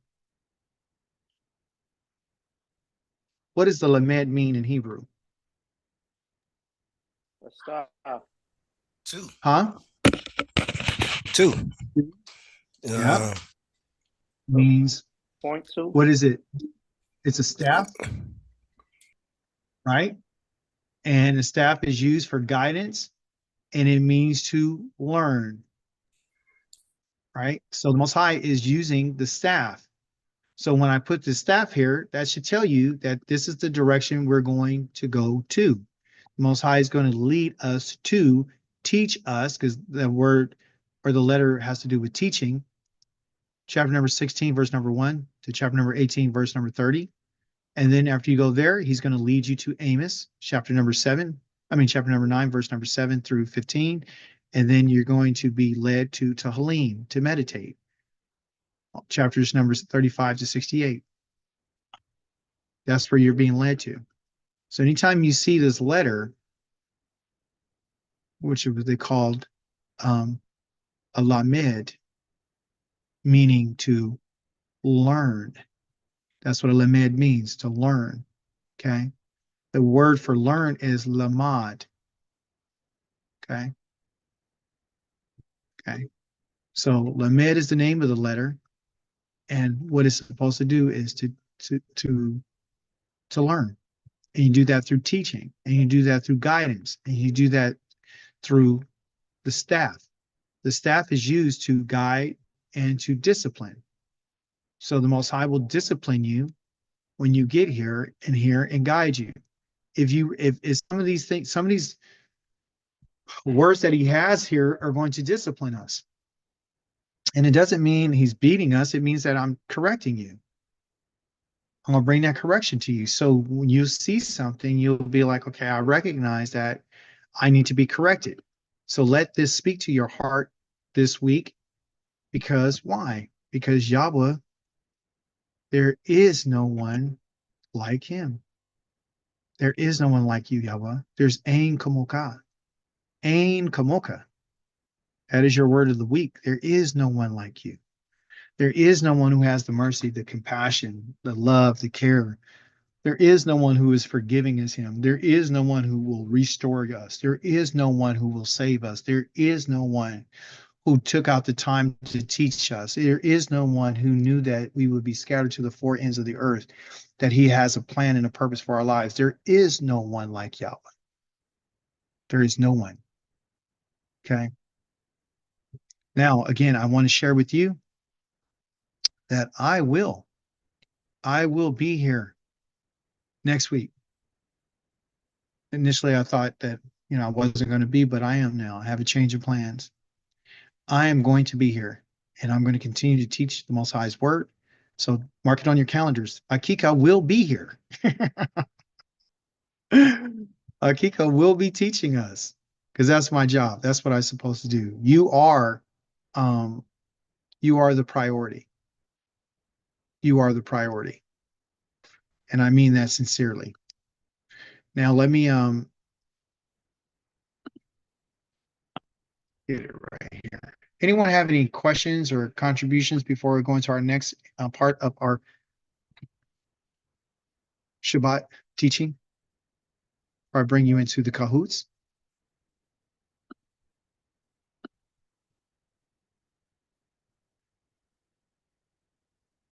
What does the lamed mean in Hebrew? Stop. Two. Huh? Two. Yeah. Means, Point two. what is it? It's a staff, right? And the staff is used for guidance, and it means to learn, right? So the Most High is using the staff. So when I put the staff here, that should tell you that this is the direction we're going to go to. The Most High is going to lead us to teach us, because the word or the letter has to do with teaching. Chapter number 16, verse number 1 to chapter number 18, verse number 30. And then after you go there, he's going to lead you to Amos, chapter number 9, verse number 7 through 15. And then you're going to be led to Tehillim, to meditate, chapters numbers 35 to 68. That's where you're being led to. So anytime you see this letter, which is what they called a lamed, meaning to learn. That's what a lamed means, to learn. Okay. The word for learn is lamad. Okay. Okay. So lamed is the name of the letter, and what it's supposed to do is to learn. And you do that through teaching, and you do that through guidance, and you do that through the staff. The staff is used to guide and to discipline. So the Most High will discipline you when you get here and guide you. If some of these things, some of these words that he has here are going to discipline us. And it doesn't mean he's beating us. It means that I'm correcting you. I'm going to bring that correction to you. So when you see something, you'll be like, okay, I recognize that I need to be corrected. So let this speak to your heart this week. Because why? Because Yahweh, there is no one like him. There is no one like you, Yahweh. There's Ain Kamoka. Ain Kamoka. That is your word of the week. There is no one like you. There is no one who has the mercy, the compassion, the love, the care. There is no one who is forgiving as him. There is no one who will restore us. There is no one who will save us. There is no one who took out the time to teach us. There is no one who knew that we would be scattered to the four ends of the earth, that he has a plan and a purpose for our lives. There is no one like Yahweh. There is no one. Okay. Now, again, I want to share with you that I will be here next week. Initially, I thought that, I wasn't going to be, but I am now. I have a change of plans. I am going to be here, and I'm going to continue to teach the Most High's word. So mark it on your calendars. Akika will be here. Akiko will be teaching us because that's my job. That's what I'm supposed to do. Um, you are the priority. You are the priority. And I mean that sincerely. Now let me get it right here. Anyone have any questions or contributions before we go into our next part of our Shabbat teaching? Or I bring you into the cahoots?